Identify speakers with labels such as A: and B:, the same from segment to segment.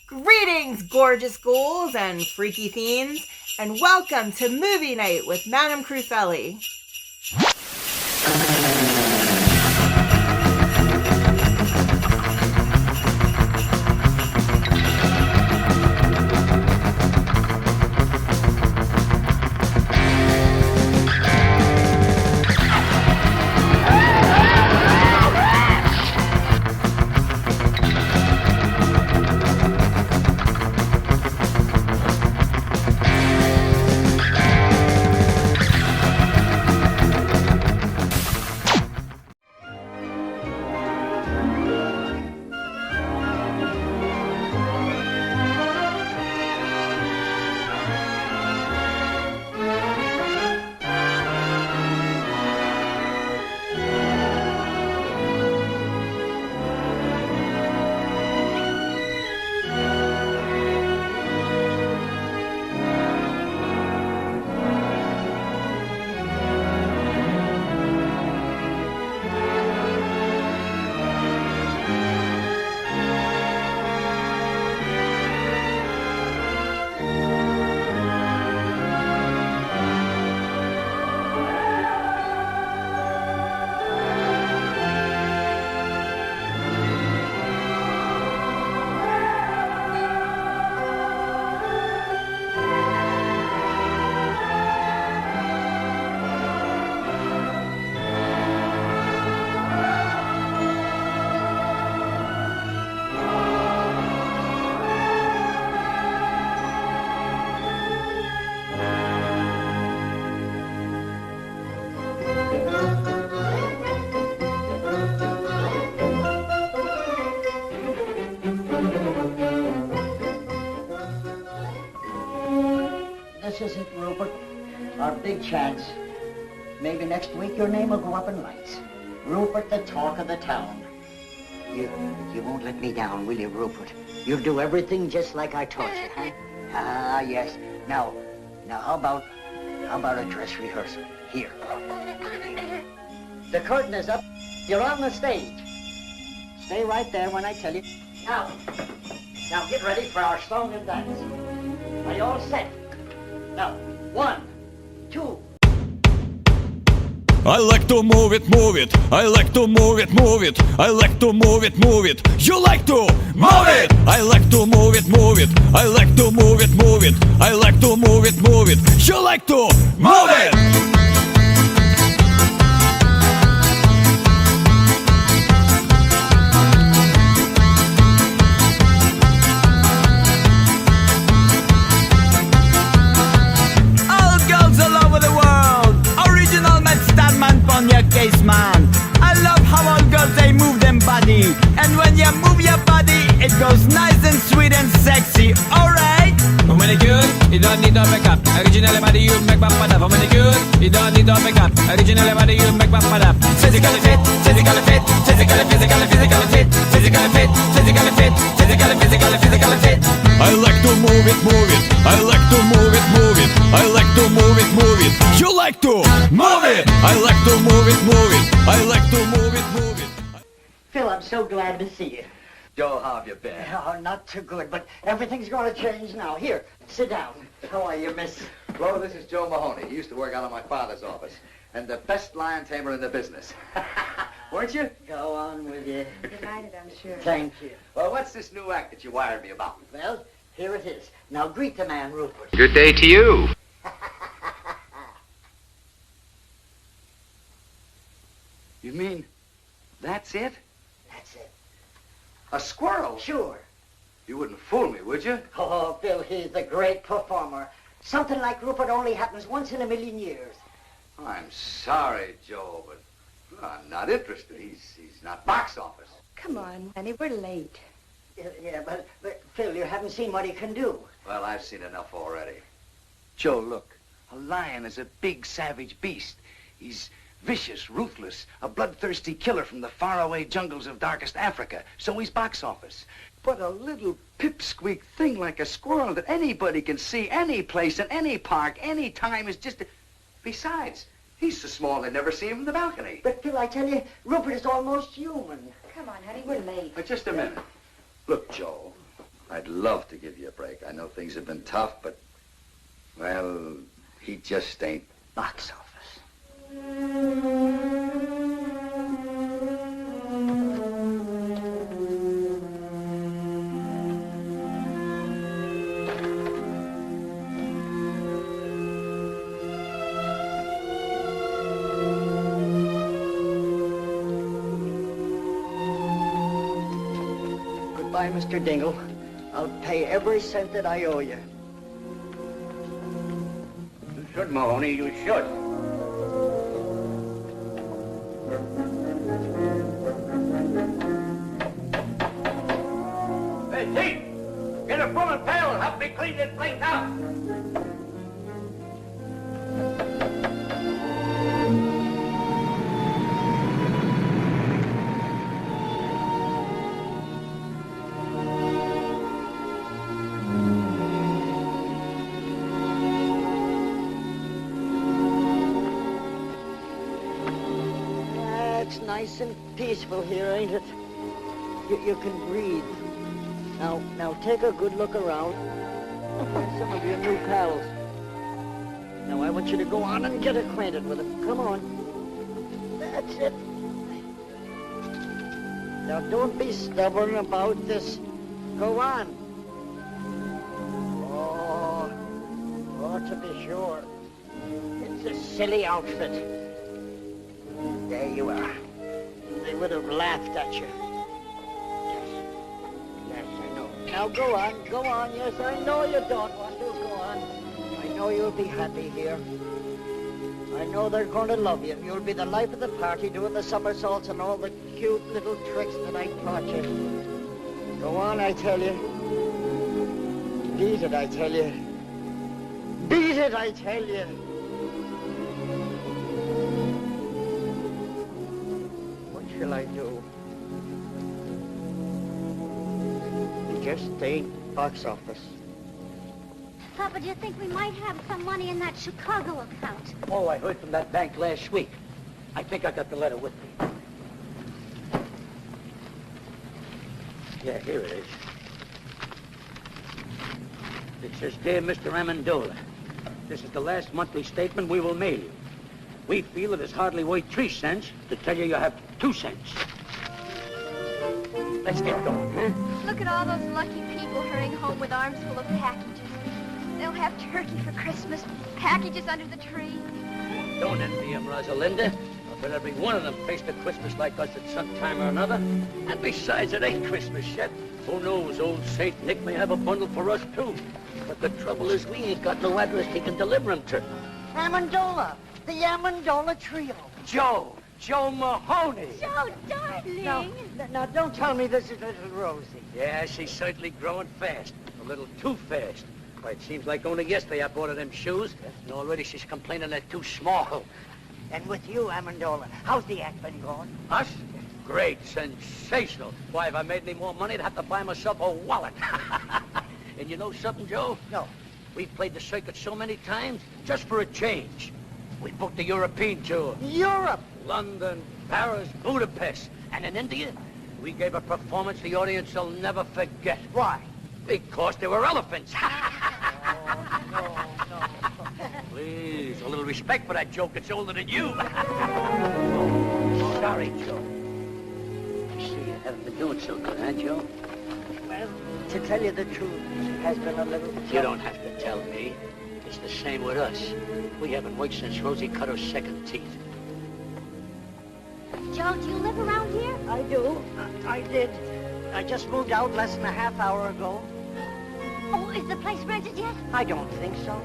A: Greetings, gorgeous ghouls and freaky fiends, and welcome to Movie Night with Madame Crufeli.
B: This is it, Rupert. Our big chance. Maybe next week your name will go up in lights. Rupert, the talk of the town. You won't let me down, will you, Rupert? You'll do everything just like I taught you, huh? Ah, yes. Now, how about a dress rehearsal? Here. The curtain is up. You're on the stage. Stay right there when I tell you. Now get ready for our song and dance. Are you all set? Now, 1, 2.
C: I like to move it, move it. I like to move it, move it. I like to move it, move it. You like to move it. I like to move it, move it. I like to move it, move it. I like to move it, move it. You like to move it.
D: Man, I love how all girls they move them body, and when you move your body, it goes nice and sweet and sexy. Alright.
E: For manicure, you don't need no makeup. Original body you make back for that. For manicure, you don't need no makeup. Original body you make back for that. Physically fit, physically fit, physically fit, physically fit, physically fit, physically fit, physically fit.
C: I like to move it, move it. I like to move it, move it. I like to move it, move it. You like to move it. I like to move it, move it. I like to move it, move it.
B: Phil, I'm so glad to see you.
F: Joe, how have you been?
B: Oh, not too good, but everything's going to change now. Here, sit down. How are you, miss?
F: Hello, this is Joe Mahoney. He used to work out of my father's office. And the best lion tamer in the business. Weren't you?
B: Go on with you.
A: Delighted, I'm sure.
B: Thank you.
F: Well, what's this new act that you wired me about?
B: Well, here it is. Now greet the man, Rupert.
F: Good day to you. You mean that's it?
B: That's it.
F: A squirrel?
B: Sure.
F: You wouldn't fool me, would you?
B: Oh, Bill, he's a great performer. Something like Rupert only happens once in a million years.
F: I'm sorry, Joe, but I'm not interested. He's not box office.
A: Come on, Annie, we're late.
B: Yeah, but Phil, you haven't seen what he can do.
F: Well, I've seen enough already. Joe, look. A lion is a big, savage beast. He's vicious, ruthless, a bloodthirsty killer from the faraway jungles of darkest Africa. So he's box office. But a little pipsqueak thing like a squirrel that anybody can see any place, in any park, any time is just... Besides, he's so small they'd never see him from the balcony.
B: But, Phil, I tell you, Rupert is almost human.
A: Come on, honey, we're late.
F: But just a minute. Look, Joe, I'd love to give you a break. I know things have been tough, but, well, he just ain't.
B: Box office. Goodbye, Mr. Dingle. I'll pay every cent that I owe you.
F: You should, Mahoney, you should. Hey, Pete! Get a broom and pail and help me clean this place out!
B: It's nice and peaceful here, ain't it? You can breathe. Now take a good look around. Find some of your new pals. Now I want you to go on and get acquainted with them. Come on. That's it. Now don't be stubborn about this. Go on. Oh, to be sure. It's a silly outfit. There you are. They would have laughed at you. Yes, I know. Now go on. Yes, I know you don't want to. Go on. I know you'll be happy here. I know they're going to love you. You'll be the life of the party, doing the somersaults and all the cute little tricks that I taught you. Go on, I tell you. Beat it, I tell you. Beat it, I tell you. What shall I do? It just ain't box office.
G: Papa, do you think we might have some money in that Chicago account?
H: Oh, I heard from that bank last week. I think I got the letter with me. Yeah, here it is. It says, Dear Mr. Amendola, this is the last monthly statement we will mail you. We feel it is hardly worth 3 cents to tell you you have 2 cents. Let's get going, huh?
G: Look at all those lucky people hurrying home with arms full of packages. They'll have turkey for Christmas, packages under the tree.
H: Don't envy them, Rosalinda. I bet every one of them faced a Christmas like us at some time or another. And besides, it ain't Christmas yet. Who knows, old Saint Nick may have a bundle for us, too. But the trouble is we ain't got no address he can deliver them to.
B: Amendola, the Amendola Trio.
H: Joe Mahoney.
G: Joe, darling.
B: Now, don't tell me this is little Rosie.
H: Yeah, she's certainly growing fast. A little too fast. Why, it seems like only yesterday I bought her them shoes, and already she's complaining they're too small.
B: And with you, Amendola, how's the act been going?
H: Us? Great, sensational. Why, if I made any more money, I'd have to buy myself a wallet. And you know something, Joe?
B: No.
H: We've played the circuit so many times, just for a change. We booked the European tour.
B: Europe!
H: London, Paris, Budapest. And in India, we gave a performance the audience will never forget.
B: Why?
H: Because there were elephants.
B: No.
H: Please, a little respect for that joke. It's older than you. Sorry, Joe. I see you haven't been doing so good, huh, Joe?
B: Well, to tell you the truth, it has been a little...
H: You don't have to tell me. It's the same with us. We haven't worked since Rosie cut her second teeth.
G: Joe, do you live around here?
B: I do. I did. I just moved out less than a half hour ago.
G: Oh, is the place rented yet?
B: I don't think so.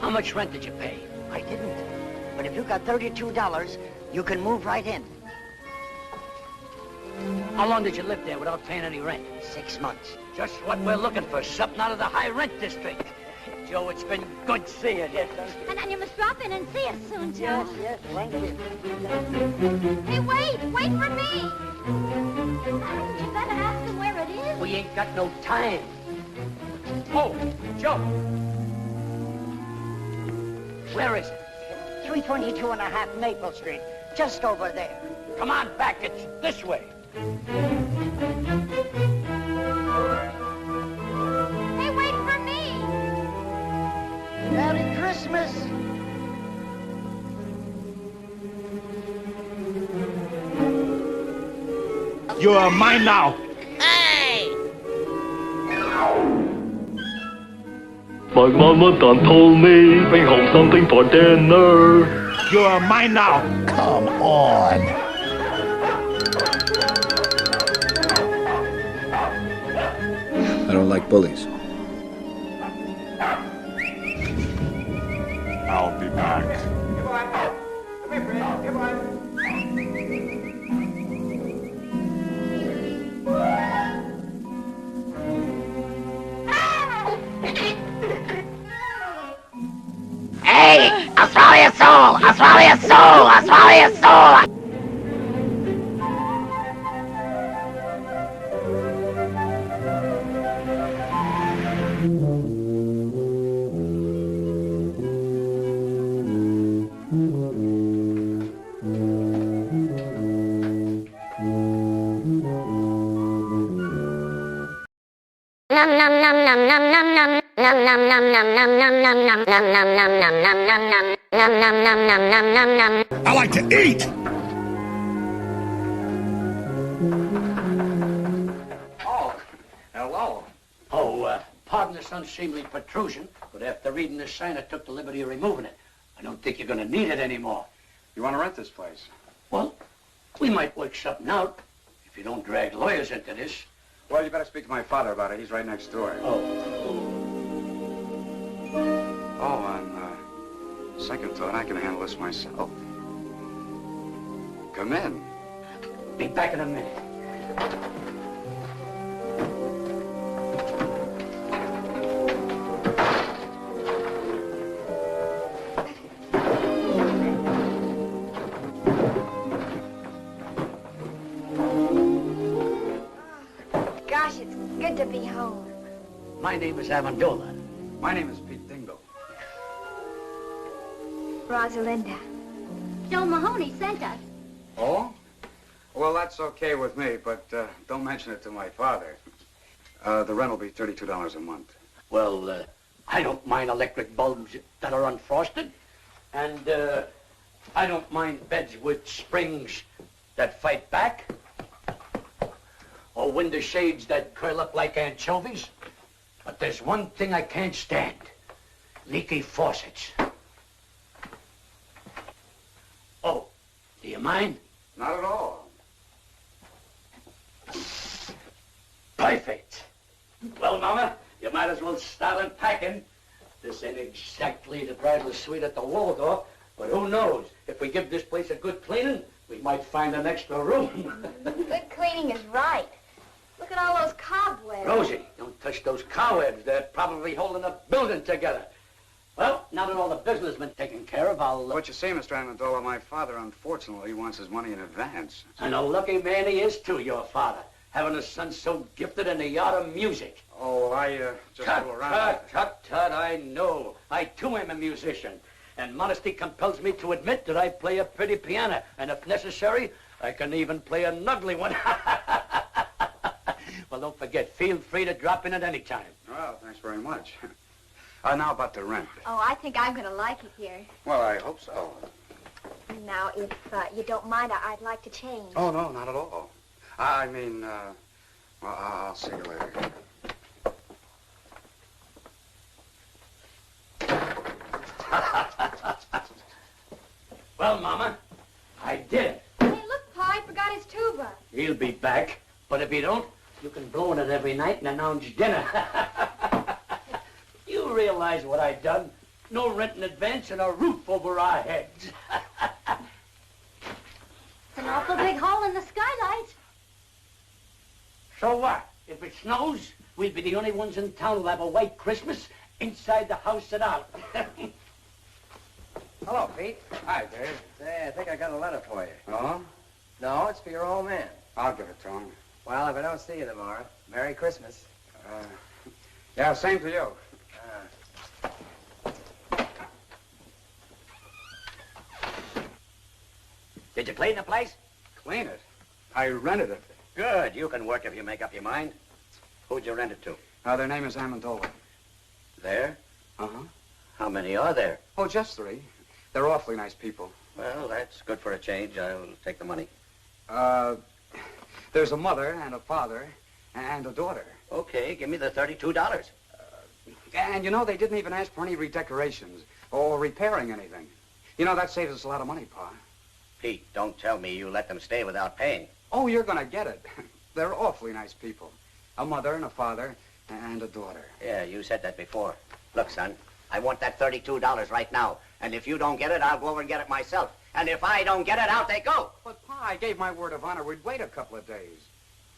H: How much rent did you pay?
B: I didn't. But if you got $32, you can move right in.
H: How long did you live there without paying any rent?
B: 6 months.
H: Just what we're looking for, something out of the high rent district. Joe, it's been good seeing you.
B: Yes, thank you.
G: And you must drop in and see us soon, Joe.
B: Yes, thank you.
G: Hey, wait for me. You better ask him where it is.
H: We ain't got no time. Oh, Joe. Where is it?
B: 322 and a half Maple Street. Just over there.
H: Come on back, it's this way.
B: Christmas?
I: You are mine now.
J: My mama done told me, bring home something for dinner.
I: You are mine now.
K: Come on.
L: I don't like bullies.
I: I'll be back.
A: Come here, Fred. Come on.
B: Hey, I'll swallow your soul! I'll swallow your soul! I'll swallow your soul!
I: I like to eat.
H: Oh, hello. Oh, pardon this unseemly protrusion, but after reading this sign, I took the liberty of removing it. I don't think you're going to need it anymore.
F: You want to rent this place?
H: Well, we might work something out if you don't drag lawyers into this.
F: Well, you better speak to my father about it. He's right next door.
H: Oh,
F: On second thought, I can handle this myself. Come in.
H: be back in a minute.
G: Gosh, it's good to be home.
H: My name is Amendola.
F: My name is Pete Dingle.
G: Rosalinda.
M: Joe Mahoney sent us.
F: Oh? Well, that's okay with me, but don't mention it to my father. The rent will be $32 a month.
H: Well, I don't mind electric bulbs that are unfrosted. And I don't mind beds with springs that fight back. Or window shades that curl up like anchovies. But there's one thing I can't stand. Leaky faucets. Oh, do you mind?
F: Not at all.
H: Perfect. Well, Mama, you might as well start unpacking. This ain't exactly the bridal suite at the Waldorf, but who knows? If we give this place a good cleaning, we might find an extra room.
G: Good cleaning is right. Look at all those cobwebs.
H: Rosie, don't touch those cobwebs. They're probably holding the building together. Well, now that all the business has been taken care of, I'll...
F: What you see, Mr. Amendola, my father, unfortunately, wants his money in advance.
H: And a lucky man he is, too, your father. Having a son so gifted in the art of music.
F: Oh, I just
H: Tut,
F: fool around.
H: tut, I know. I, too, am a musician. And modesty compels me to admit that I play a pretty piano. And if necessary, I can even play an ugly one. Well, don't forget, feel free to drop in at any time.
F: Well, thanks very much. Now about the rent.
G: Oh, I think I'm going to like it here.
F: Well, I hope so.
G: Now, if you don't mind, I'd like to change.
F: Oh, no, not at all. I mean, well, I'll see you later.
H: Well, Mama, I did it.
G: Hey, look, Pa, I forgot his tuba.
H: He'll be back. But if he don't, you can blow in it every night and announce dinner. You realize what I done? No rent in advance and a roof over our heads.
M: It's an awful big hole in the skylight.
H: So what? If it snows, we'll be the only ones in town who'll have a white Christmas inside the house and out.
N: Hello, Pete.
F: Hi, Dave.
N: Say, I think I got a letter for you.
F: Oh?
N: No, it's for your old man.
F: I'll give it to him.
N: Well, if I don't see you tomorrow, Merry Christmas.
F: Yeah, same to you.
H: Did you clean the place?
F: Clean it? I rented it.
H: Good. You can work if you make up your mind. Who'd you rent it to?
F: Their name is Amendola.
H: There? Uh-huh. How many are there?
F: Oh, just 3. They're awfully nice people.
H: Well, that's good for a change. I'll take the money.
F: There's a mother and a father and a daughter.
H: Okay, give me the $32.
F: And you know, they didn't even ask for any redecorations or repairing anything. You know, that saves us a lot of money, Pa.
H: Pete, don't tell me you let them stay without paying.
F: Oh, you're gonna get it. They're awfully nice people. A mother and a father and a daughter.
H: Yeah, you said that before. Look, son, I want that $32 right now. And if you don't get it, I'll go over and get it myself. And if I don't get it, out they go.
F: But, Pa, I gave my word of honor we'd wait a couple of days.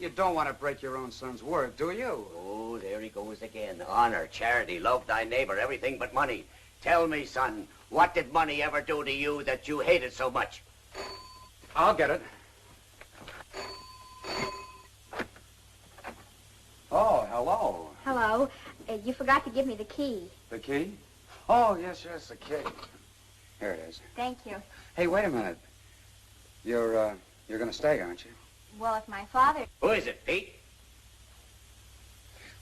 F: You don't want to break your own son's word, do you?
H: Oh, there he goes again. Honor, charity, love thy neighbor, everything but money. Tell me, son, what did money ever do to you that you hated so much?
F: I'll get it. Oh, hello.
M: Hello. You forgot to give me the key.
F: The key? Oh, yes, the key. Here it is.
M: Thank you.
F: Hey, wait a minute. You're gonna stay, aren't you?
M: Well, if my father...
H: Who is it, Pete?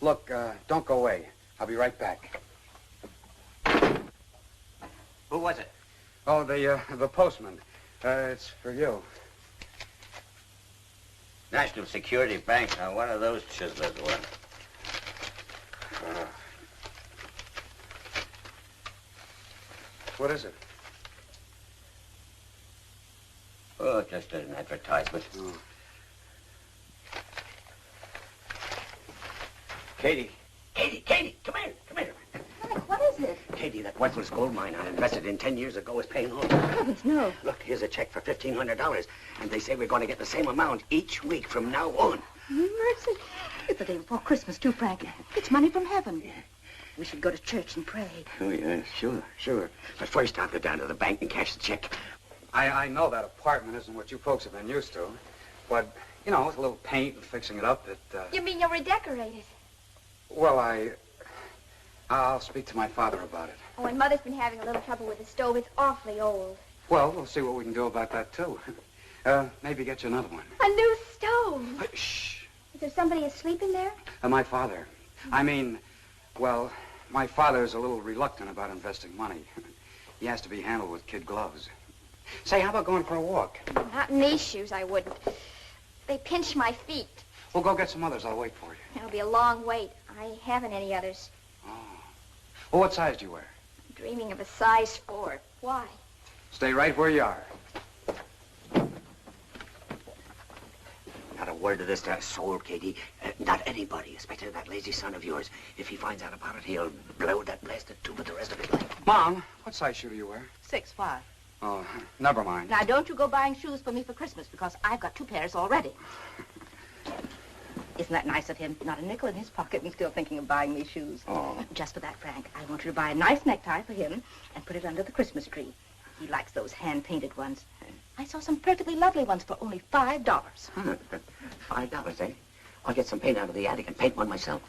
F: Look, don't go away. I'll be right back.
H: Who was it?
F: Oh, the postman. It's for you.
H: National Security Bank. Now, one of those chiselers won.
F: What is it?
H: Oh, just an advertisement.
F: Oh.
H: Katie, come here.
M: Frank, what is it?
H: Katie, that worthless gold mine I invested in 10 years ago is paying off.
M: Heavens, no.
H: Look, here's a check for $1,500, and they say we're going to get the same amount each week from now on.
M: Mercy. It's the day before Christmas, too, Frank. It's money from heaven. We should go to church and pray.
H: Oh, yeah, sure. But first, I'll go down to the bank and cash the check.
F: I know that apartment isn't what you folks have been used to, but, you know, with a little paint and fixing it up,
G: You mean you'll redecorate it?
F: Well, I'll speak to my father about it.
G: Oh, and Mother's been having a little trouble with the stove. It's awfully old.
F: Well, we'll see what we can do about that, too. Maybe get you another one.
G: A new stove.
F: Shh.
G: Is there somebody asleep in there?
F: My father. I mean, well, my father's a little reluctant about investing money. He has to be handled with kid gloves. Say, how about going for a walk?
G: Not in these shoes, I wouldn't. They pinch my feet.
F: We'll go get some others. I'll wait for you.
G: It'll be a long wait. I haven't any others.
F: Oh. Well, what size do you wear?
G: I'm dreaming of a size 4. Why?
F: Stay right where you are.
H: Not a word of this to a soul, Katie. Not anybody, especially that lazy son of yours. If he finds out about it, he'll blow that blasted tube with the rest of his life.
F: Mom, what size shoe do you wear?
K: 6'5".
F: Oh, never mind.
K: Now, don't you go buying shoes for me for Christmas, because I've got 2 pairs already. Isn't that nice of him? Not a nickel in his pocket and still thinking of buying me shoes.
H: Oh.
K: Just for that, Frank, I want you to buy a nice necktie for him and put it under the Christmas tree. He likes those hand-painted ones. I saw some perfectly lovely ones for only $5.
H: $5, eh? I'll get some paint out of the attic and paint one myself.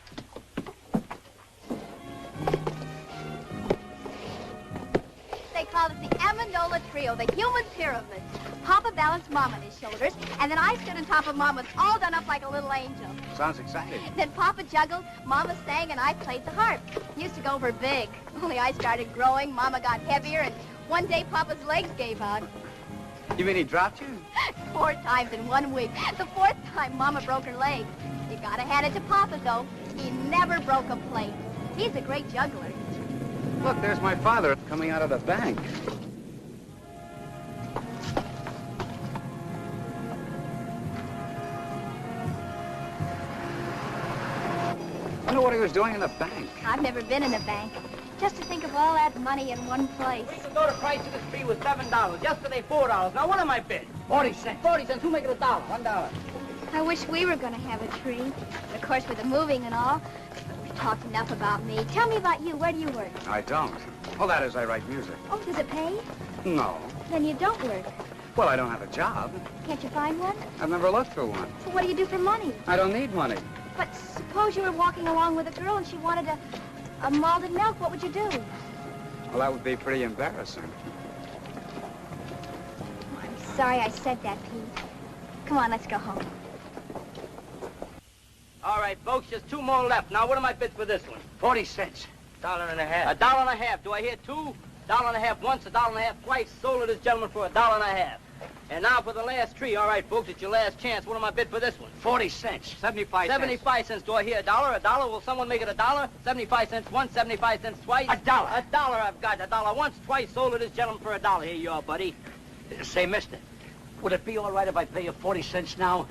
G: They called it the Amendola Trio, the human pyramid. Papa balanced Mom on his shoulders, and then I stood on top of Mama, all done up like a little angel.
F: Sounds exciting.
G: Then Papa juggled, Mama sang, and I played the harp. Used to go for big. Only I started growing, Mama got heavier, and one day Papa's legs gave out.
F: You mean he dropped you?
G: 4 times in 1 week. The 4th time, Mama broke her leg. You gotta hand it to Papa, though. He never broke a plate. He's a great juggler.
F: Look, there's my father coming out of the bank. I wonder what he was doing in the bank.
G: I've never been in a bank. Just to think of all that money in one place.
N: We could go to price of the tree was $7. Yesterday, $4. Now, what am I bid? 40 cents. 40 cents. Who make it $1? $1.
G: I wish we were going to have a tree. Of course, with the moving and all. We've talked enough about me. Tell me about you. Where do you work?
F: I don't. Well, that is, I write music.
G: Oh, does it pay?
F: No.
G: Then you don't work.
F: Well, I don't have a job.
G: Can't you find one?
F: I've never looked for one.
G: So what do you do for money?
F: I don't need money.
G: But suppose you were walking along with a girl and she wanted a malted milk. What would you do?
F: Well, that would be pretty embarrassing.
G: Oh, I'm sorry I said that, Pete. Come on, let's go home.
N: All right, folks, just 2 more left. Now, what am I bid for this one?
F: 40 cents.
N: $1.50. $1.50. Do I hear two? $1.50 once, $1.50 twice. Sold to this gentleman for $1.50. And now for the last tree. All right, folks, it's your last chance. What am I bid for this one?
H: 40 cents. 75 cents.
N: 75 cents. Do I hear $1? $1? Will someone make it $1? 75 cents once, 75 cents twice.
H: $1.
N: $1 I've got. $1 once, twice. Sold to this gentleman for $1. Here you are, buddy.
H: Say, mister, would it be all right if I pay you 40 cents now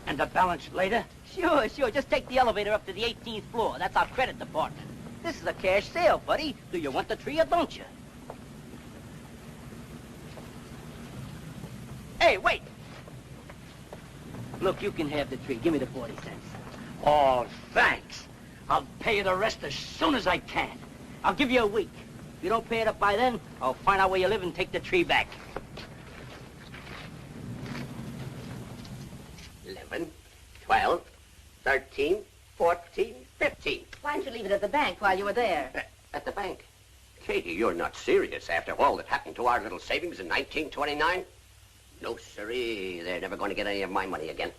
H: and the balance later?
N: Sure, sure. Just take the elevator up to the 18th floor. That's our credit department. This is a cash sale, buddy. Do you want the tree or don't you? Hey, wait! Look, you can have the tree. Give me the 40 cents.
H: Oh, thanks. I'll pay you the rest as soon as I can.
N: I'll give you a week. If you don't pay it up by then, I'll find out where you live and take the tree back.
O: 11, 12, 13, 14, 15.
K: Why didn't you leave it at the bank while you were there?
O: At the bank. Katie, you're not serious after all that happened to our little savings in 1929? No, sirree. They're never going to get any of my money again.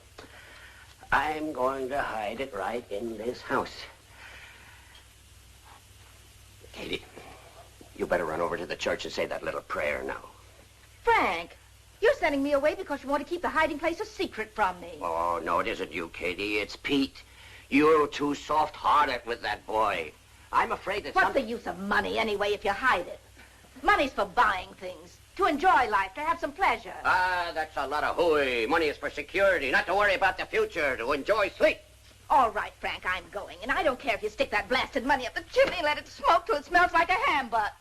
O: I'm going to hide it right in this house. Katie, you better run over to the church and say that little prayer now.
K: Frank, you're sending me away because you want to keep the hiding place a secret from me.
O: Oh, no, it isn't you, Katie. It's Pete. You're too soft-hearted with that boy. I'm afraid that
K: What's the use of money, anyway, if you hide it? Money's for buying things, to enjoy life, to have some pleasure.
O: Ah, that's a lot of hooey. Money is for security, not to worry about the future, to enjoy sleep.
K: All right, Frank, I'm going. And I don't care if you stick that blasted money up the chimney and let it smoke till it smells like a ham butt.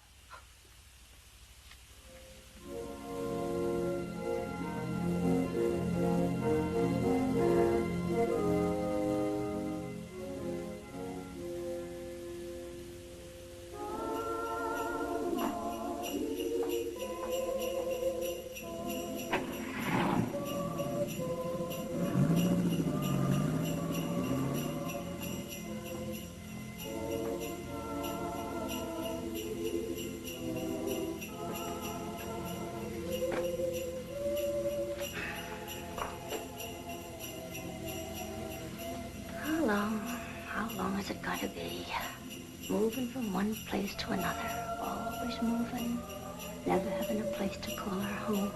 P: How long is it going to be? Moving from one place to another, always moving, never having a place to call our home.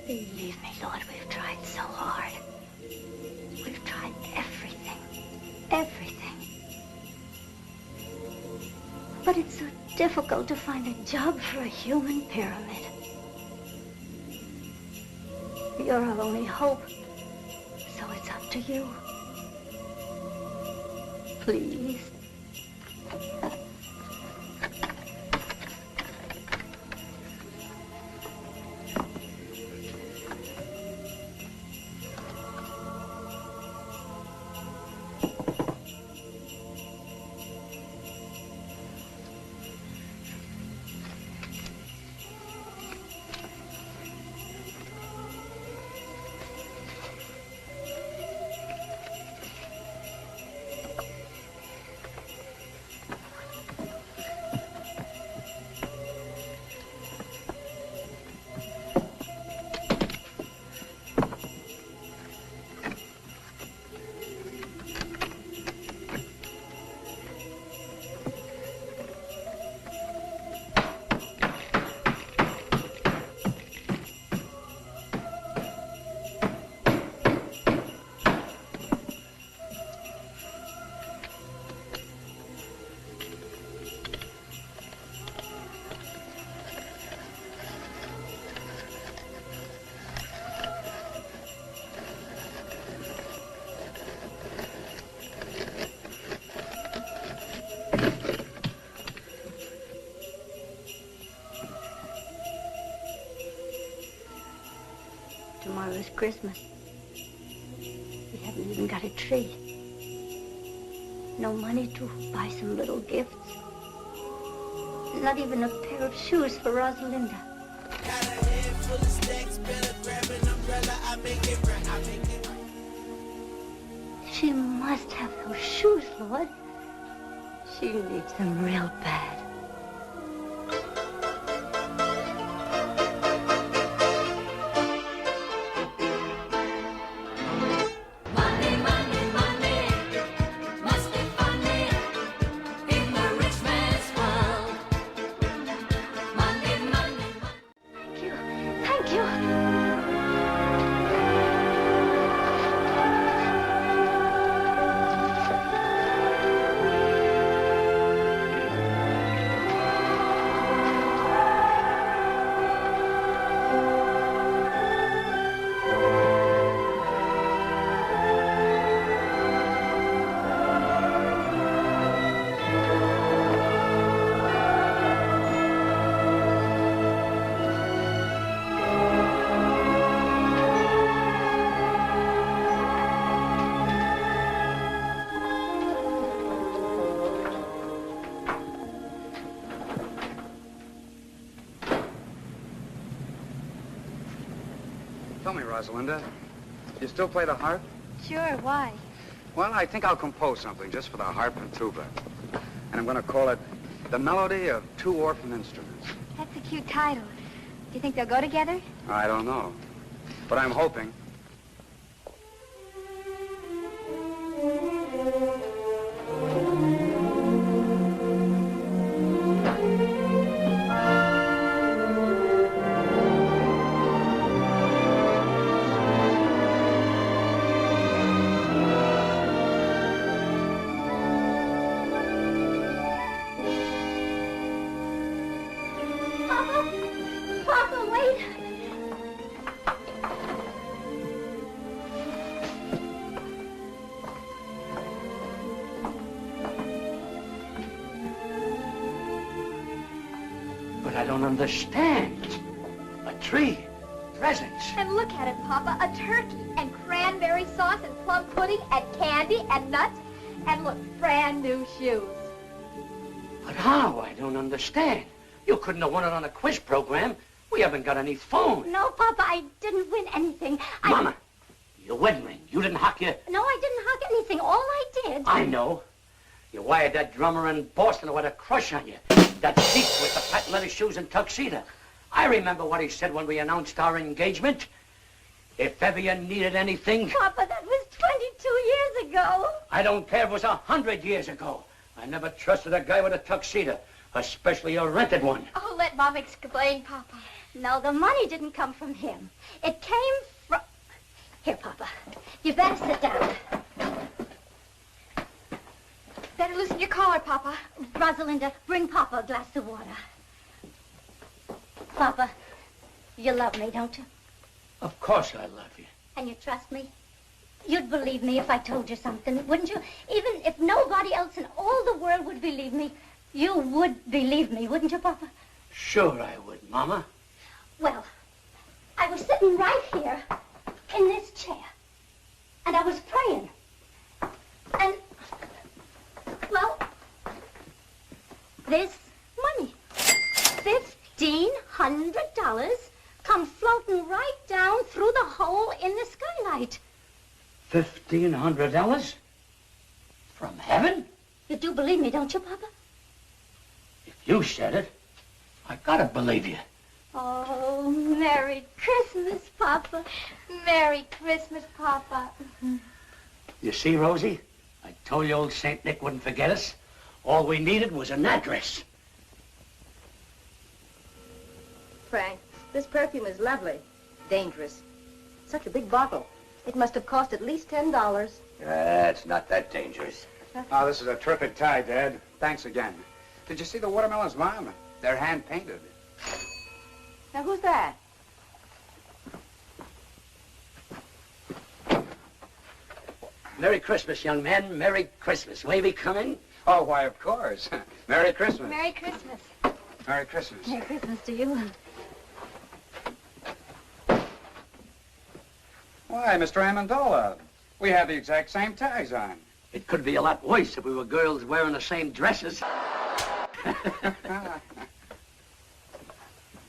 P: Believe me, Lord, we've tried so hard. We've tried everything, everything. But it's so difficult to find a job for a human pyramid. You're our only hope, so it's up to you. Please. Tomorrow's Christmas. We haven't even got a tree. No money to buy some little gifts. Not even a pair of shoes for Rosalinda.
Q: Got a head full of stacks, better grab an umbrella, I make it right, I make it right.
P: She must have those shoes, Lord. She needs them real bad.
R: Tell me, Rosalinda, you still play the harp?
G: Sure, why?
R: Well, I think I'll compose something just for the harp and tuba. And I'm going to call it The Melody of Two Orphan Instruments.
G: That's a cute title. Do you think they'll go together?
R: I don't know, but I'm hoping.
G: Papa, wait!
H: But I don't understand. A tree, presents.
G: And look at it, Papa, a turkey, and cranberry sauce, and plum pudding, and candy, and nuts, and look, brand new shoes.
H: But how? I don't understand. You couldn't have won it on a quiz program. We haven't got any phone.
P: No, Papa, I didn't win anything.
H: Mama, your wedding ring. You didn't hock your...
P: No, I didn't hug anything. All I did...
H: I know. You wired that drummer in Boston who had a crush on you. That sheep with the patent leather shoes and tuxedo. I remember what he said when we announced our engagement. If ever you needed anything...
P: Papa, that was 22 years ago.
H: I don't care if it was 100 years ago. I never trusted a guy with a tuxedo, especially a rented one.
G: Oh, let Mom explain, Papa.
P: No, the money didn't come from him. It came from... Here, Papa. You better sit down.
G: Better loosen your collar, Papa.
P: Rosalinda, bring Papa a glass of water. Papa, you love me, don't you?
H: Of course I love you.
P: And you trust me? You'd believe me if I told you something, wouldn't you? Even if nobody else in all the world would believe me, you would believe me, wouldn't you, Papa?
H: Sure I would, Mama.
P: Well, I was sitting right here in this chair, and I was praying. And, well, this money, $1,500, come floating right down through the hole in the skylight.
H: $1,500? From heaven?
P: You do believe me, don't you, Papa?
H: If you said it, I gotta believe you.
G: Oh, Merry Christmas, Papa. Merry Christmas, Papa.
H: You see, Rosie? I told you old St. Nick wouldn't forget us. All we needed was an address.
K: Frank, this perfume is lovely. Dangerous. Such a big bottle. It must have cost at least $10.
O: It's not that dangerous.
R: Oh, this is a terrific tie, Dad. Thanks again. Did you see the watermelons, Mom? They're hand-painted.
K: Now, who's that?
H: Merry Christmas, young man. Merry Christmas. Wavy coming?
R: Oh, why, of course. Merry Christmas.
G: Merry Christmas.
R: Merry Christmas.
P: Merry Christmas to you.
R: Why, Mr. Amendola, we have the exact same ties on.
H: It could be a lot worse if we were girls wearing the same dresses.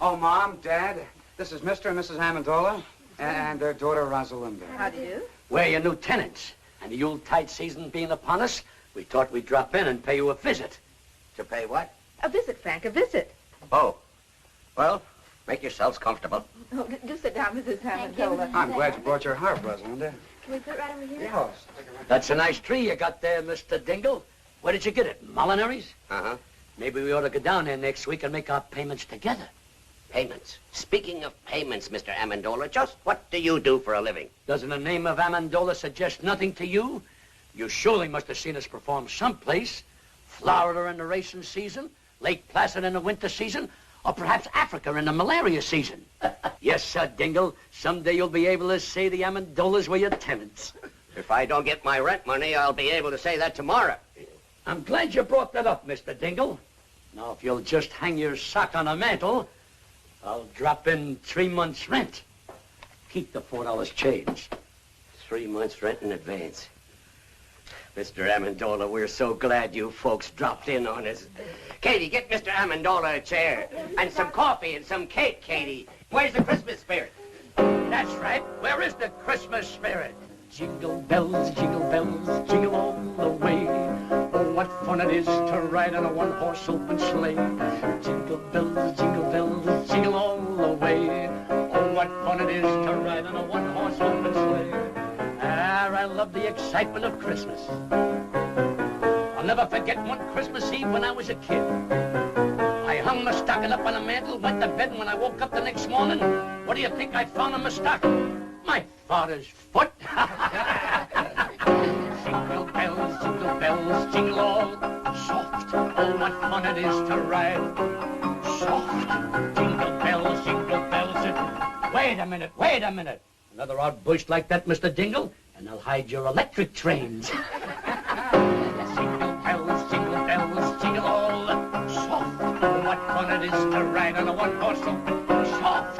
R: Oh, Mom, Dad, this is Mr. and Mrs. Amendola and their daughter, Rosalinda.
K: How do you do?
H: We're your new tenants. And the Yuletide season being upon us, we thought we'd drop in and pay you a visit.
O: To pay what?
K: A visit, Frank, a visit.
O: Oh. Well, make yourselves comfortable.
K: Oh, do sit down, Mrs.
P: Thank you.
K: Amendola.
R: I'm glad you brought your harp, Rosalinda.
G: Can we put it right over here?
R: Yes.
H: That's a nice tree you got there, Mr. Dingle. Where did you get it? Molinari's?
O: Uh-huh.
H: Maybe we ought to go down there next week and make our payments together.
O: Payments. Speaking of payments, Mr. Amendola, just what do you do for a living?
H: Doesn't the name of Amendola suggest nothing to you? You surely must have seen us perform someplace. Florida in the racing season, Lake Placid in the winter season, or perhaps Africa in the malaria season. Yes, sir, Dingle. Someday you'll be able to say the Amendolas were your tenants.
O: If I don't get my rent money, I'll be able to say that tomorrow.
H: I'm glad you brought that up, Mr. Dingle. Now, if you'll just hang your sock on a mantle, I'll drop in 3 months' rent. Keep the $4 change.
O: 3 months' rent in advance. Mr. Amendola, we're so glad you folks dropped in on us. Katie, get Mr. Amendola a chair. And some coffee and some cake, Katie. Where's the Christmas spirit?
H: That's right. Where is the Christmas spirit? Jingle bells, jingle all the way. Oh, what fun it is to ride on a one-horse open sleigh. Jingle bells, jingle all the way. Oh, what fun it is to ride on a one-horse open sleigh. Ah, I love the excitement of Christmas. I'll never forget one Christmas Eve when I was a kid. I hung my stocking up on a mantle, went to bed, and when I woke up the next morning, what do you think I found on my stocking? My father's foot. Jingle bells, jingle all soft. Oh, what fun it is to ride soft. Jingle bells, Wait a minute. Another outburst like that, Mr. Dingle, and I'll hide your electric trains. Jingle bells, jingle all soft. Oh, what fun it is to ride on a one-horse open soft.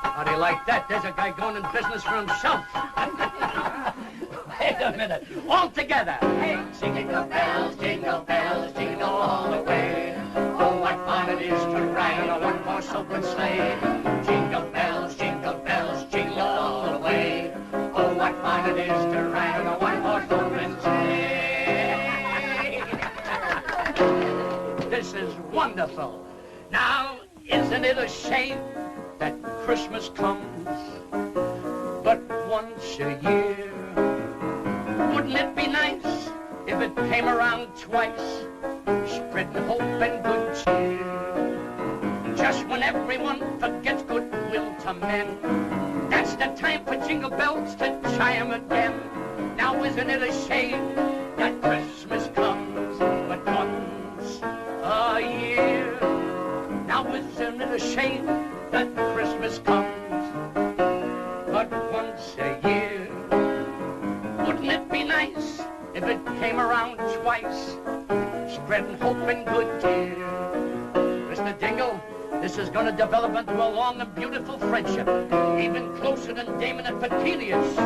H: How do you like that? There's a guy going in business for himself. Wait a minute. All together. Hey, jingle bells, jingle all the way. Oh, what fun it is to ride on a one-horse open sleigh. Jingle bells, jingle all the way. Oh, what fun it is to ride on a one-horse open sleigh. This is wonderful. Now, isn't it a shame that Christmas comes but once a year? Wouldn't it be nice if it came around twice, spreading hope and good cheer? Just when everyone forgets goodwill to men, that's the time for jingle bells to chime again. Now isn't it a shame that Christmas comes but once a year? Now isn't it a shame that Christmas comes but once a year? Wouldn't it be nice if it came around twice, spreading hope and good cheer? Mr. Dingle, this is going to develop into a long and beautiful friendship, even closer than Damon and Petilius.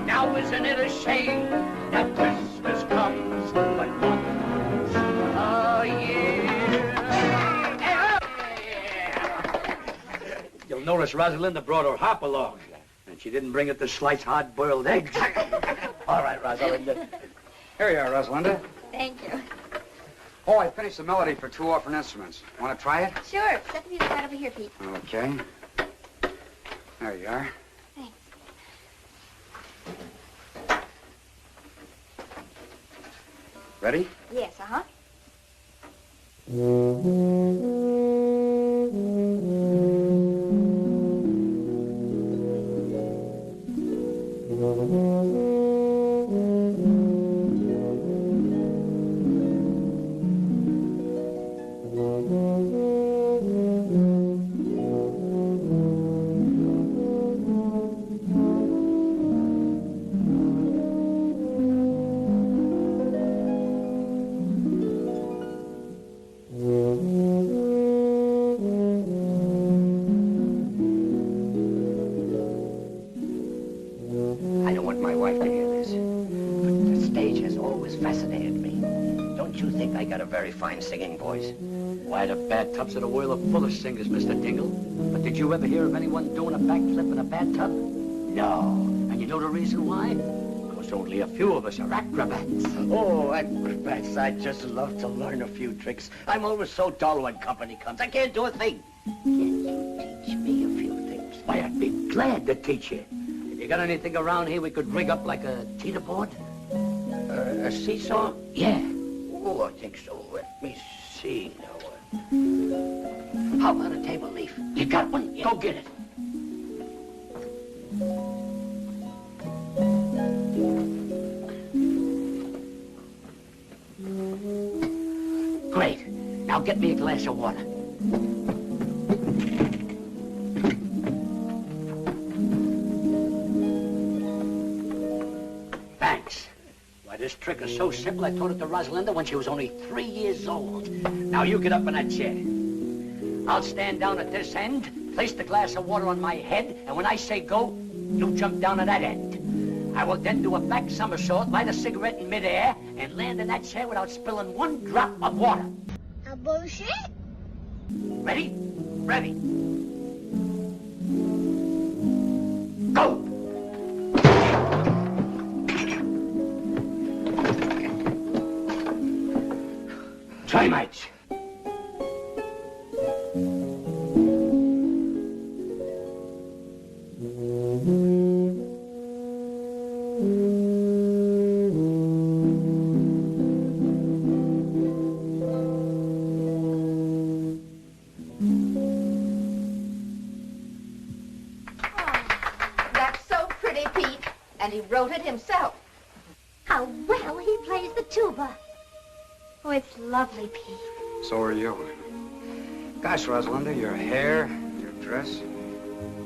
H: Now isn't it a shame that Christmas comes but once a year? You'll notice Rosalinda brought her hop along, and she didn't bring it to slice hard-boiled eggs. All right, Rosalinda.
R: Here you are, Rosalinda.
G: Thank you.
R: Oh, I finished the melody for 2 orphan instruments. Want to try it?
G: Sure. Set the music right over here, Pete.
R: Okay. There you are.
G: Thanks.
R: Ready?
G: Yes, uh-huh.
O: I don't want my wife to hear this, but the stage has always fascinated me. Don't you think I got a very fine singing voice?
H: Why, the bathtubs of the world are full of singers, Mr. Dingle. But did you ever hear of anyone doing a backflip in a bathtub? No. And you know the reason why? Because only a few of us are acrobats.
O: Oh, acrobats, I'd just love to learn a few tricks. I'm always so dull when company comes. I can't do a thing. Can you teach me a few things?
H: Why, I'd be glad to teach you. If you got anything around here we could rig up like a teeter-board?
O: A seesaw?
H: Yeah.
O: Oh, I think so. Let me see now. How about a table leaf?
H: You got one? Yeah. Go get it. Great. Now get me a glass of water. Thanks. Why, this trick is so simple, I taught it to Rosalinda when she was only 3 years old. Now you get up in that chair. I'll stand down at this end, place the glass of water on my head, and when I say go, you jump down at that end. I will then do a back somersault, light a cigarette in midair, and land in that chair without spilling one drop of water.
P: A bullshit?
H: Ready? Ready.
O: Go! Termites.
K: That's so pretty, Pete. And he wrote it himself.
P: How well he plays the tuba. Oh, it's lovely, Pete.
R: So are you. Gosh, Rosalinda, your hair, your dress.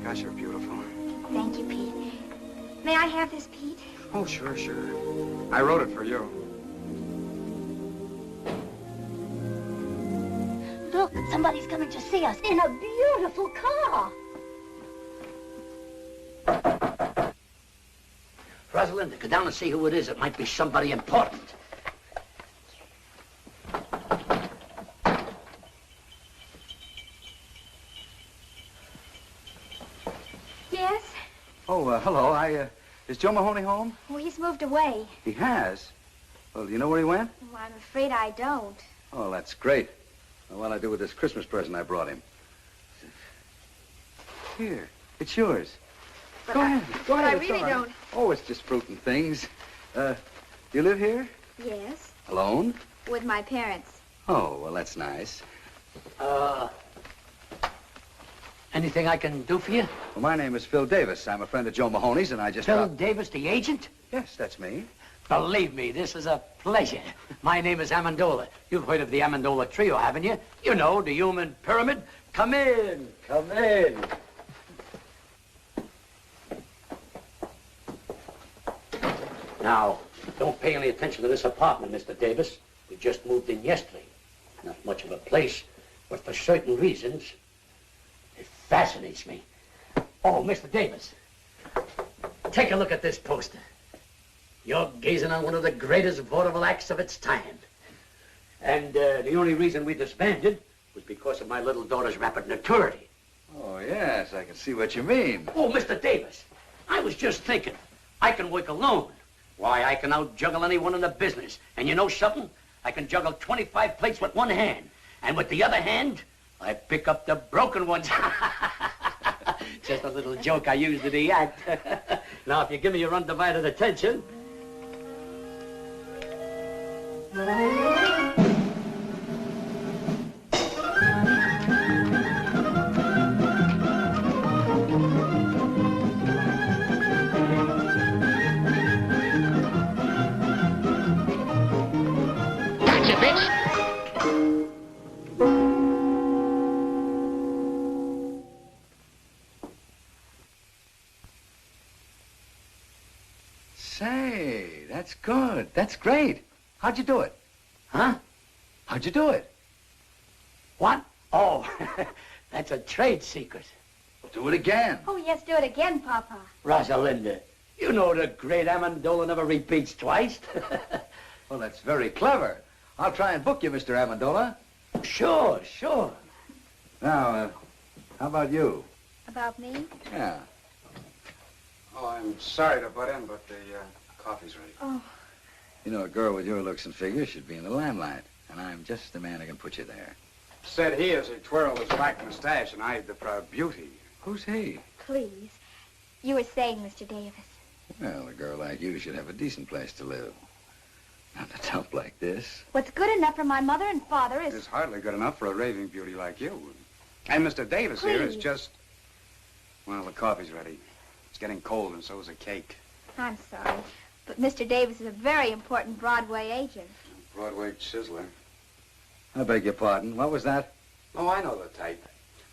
R: Gosh, you're beautiful.
P: Thank you, Pete. May I have this, Pete?
R: Oh, sure. I wrote it for you.
P: Look, somebody's coming to see us in a beautiful car.
O: Rosalinda, go down and see who it is. It might be somebody important.
P: Yes?
R: Oh, hello. Is Joe Mahoney home?
P: Well, he's moved away.
R: He has? Well, do you know where he went?
P: Well, I'm afraid I don't.
R: Oh, that's great. Well, what'll I do with this Christmas present I brought him? Here, it's yours. Go ahead.
P: But I
R: it's
P: really
R: all right.
P: don't.
R: Oh, it's just fruit and things. You live here?
P: Yes,
R: Alone?
P: with my parents.
R: Oh, well, that's nice.
O: Anything I can do for you?
R: Well, my name is Phil Davis. I'm a friend of Joe Mahoney's, and I just...
O: Phil Davis, the agent?
R: Yes, that's me.
O: Believe me, this is a pleasure. My name is Amendola. You've heard of the Amendola Trio, haven't you? You know, the human pyramid. Come in. Come in. Now, don't pay any attention to this apartment, Mr. Davis. We just moved in yesterday. Not much of a place, but for certain reasons, it fascinates me. Oh, Mr. Davis, take a look at this poster. You're gazing on one of the greatest vaudeville acts of its time. And the only reason we disbanded was because of my little daughter's rapid maturity.
R: Oh, yes, I can see what you mean.
O: Oh, Mr. Davis, I was just thinking, I can work alone. Why, I can out-juggle anyone in the business. And you know something? I can juggle 25 plates with one hand. And with the other hand, I pick up the broken ones. Just a little joke I used in the act. Now, if you give me your undivided attention...
R: Say, that's good. That's great. How'd you do it?
O: Huh?
R: How'd you do it?
O: What? Oh, that's a trade secret.
R: Do it again.
P: Oh, yes, do it again, Papa.
O: Rosalinda, you know the great Amendola never repeats twice.
R: Well, that's very clever. I'll try and book you, Mr. Amendola.
O: Sure.
R: Now, how about you?
P: About me?
R: Yeah. Oh, I'm sorry to butt in, but the coffee's ready.
P: Oh.
R: You know, a girl with your looks and figure should be in the limelight, and I'm just the man who can put you there.
S: Said he as he twirled his black mustache and eyed the proud beauty.
R: Who's he?
P: Please. You were saying, Mr. Davis.
R: Well, a girl like you should have a decent place to live. Not a dump like this.
P: What's good enough for my mother and father is...
S: It's hardly good enough for a raving beauty like you. And Mr. Davis here is
P: Please.
S: just... Well, the coffee's ready. It's getting cold, and so is the cake.
P: I'm sorry, but Mr. Davis is a very important Broadway agent.
S: Broadway chiseler.
R: I beg your pardon. What was that?
S: Oh, I know the type.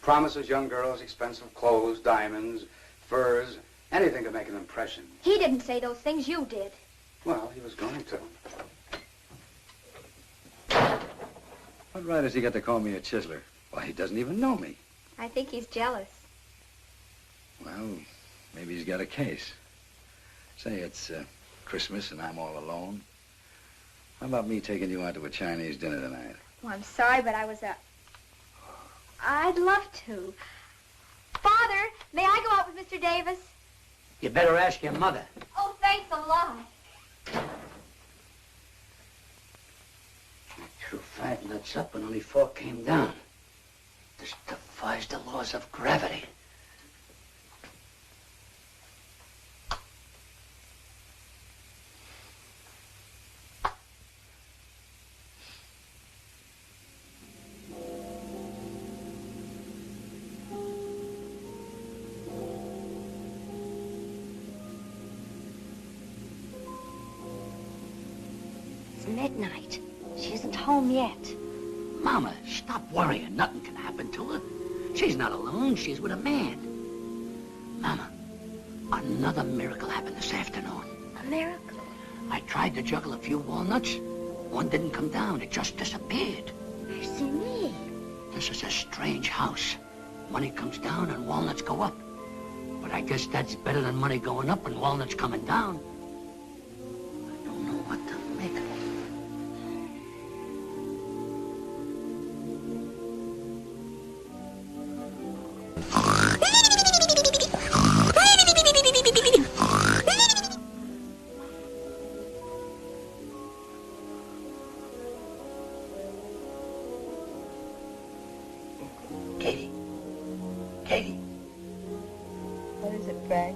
S: Promises young girls expensive clothes, diamonds, furs, anything to make an impression.
P: He didn't say those things, you did.
S: Well, he was going to.
R: What right has he got to call me a chiseler? Why, he doesn't even know me.
P: I think he's jealous.
R: Well, maybe he's got a case. Say it's Christmas and I'm all alone. How about me taking you out to a Chinese dinner tonight?
P: Well, I'm sorry, but I'd love to. Father,
G: May I go out with Mr. Davis?
H: You better ask your mother.
G: Oh, thanks a lot.
H: Two fat nuts up and only 4 came down. This defies the laws of gravity.
K: It's midnight. She isn't home yet.
H: Mama, stop worrying. Nothing can happen to her. She's not alone. She's with a man. Mama, another miracle happened this afternoon.
K: A miracle?
H: I tried to juggle a few walnuts. One didn't come down. It just disappeared.
K: Mercy me.
H: This is a strange house. Money comes down and walnuts go up. But I guess that's better than money going up and walnuts coming down. I don't know what to make of it. Katie. Katie.
K: What is it, Frank?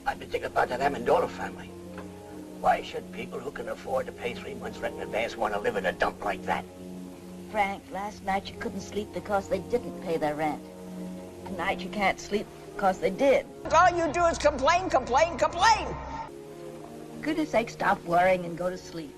H: I've been thinking about that Amendola family. Why should people who can afford to pay 3 months rent in advance want to live in a dump like that?
K: Frank, last night you couldn't sleep because they didn't pay their rent. Tonight you can't sleep because they did.
D: All you do is complain, complain, complain.
K: For goodness sake, stop worrying and go to sleep.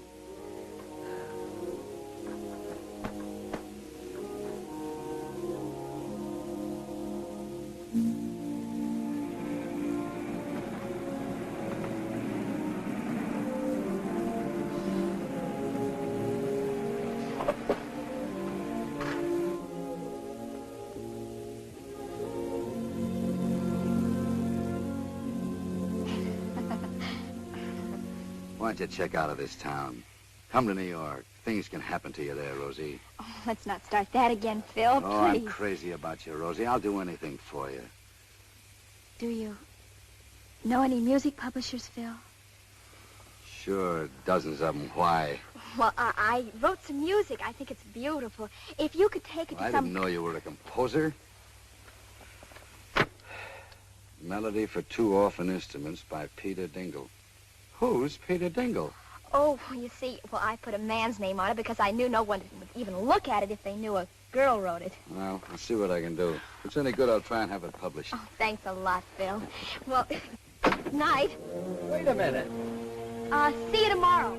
R: Why don't you check out of this town? Come to New York. Things can happen to you there, Rosie.
G: Oh, let's not start that again, Phil,
R: Oh, I'm
G: please.
R: crazy about you, Rosie. I'll do anything for you.
G: Do you know any music publishers, Phil?
R: Sure, dozens of them. Why?
G: Well, I wrote some music. I think it's beautiful. If you could take it to
R: I
G: some...
R: didn't know you were a composer. Melody for 2 orphan instruments by Peter Dingle. Who's Peter Dingle?
G: Oh, you see, well, I put a man's name on it because I knew no one would even look at it if they knew a girl wrote it.
R: Well, I'll see what I can do. If it's any good, I'll try and have it published.
G: Oh, thanks a lot, Phil. Well, night.
H: Wait a minute.
G: See you tomorrow.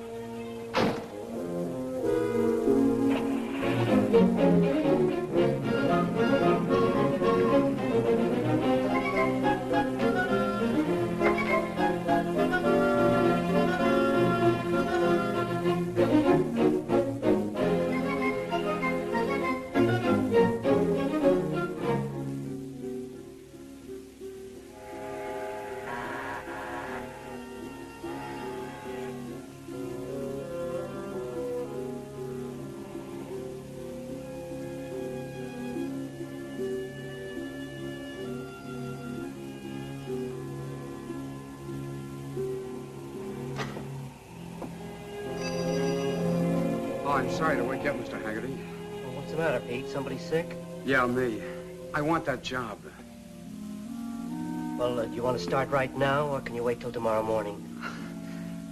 S: Oh, I'm sorry to wake you up, Mr. Haggerty.
N: Well, what's the matter, Pete? Somebody sick?
S: Yeah, me. I want that job.
N: Well, do you want to start right now, or can you wait till tomorrow morning?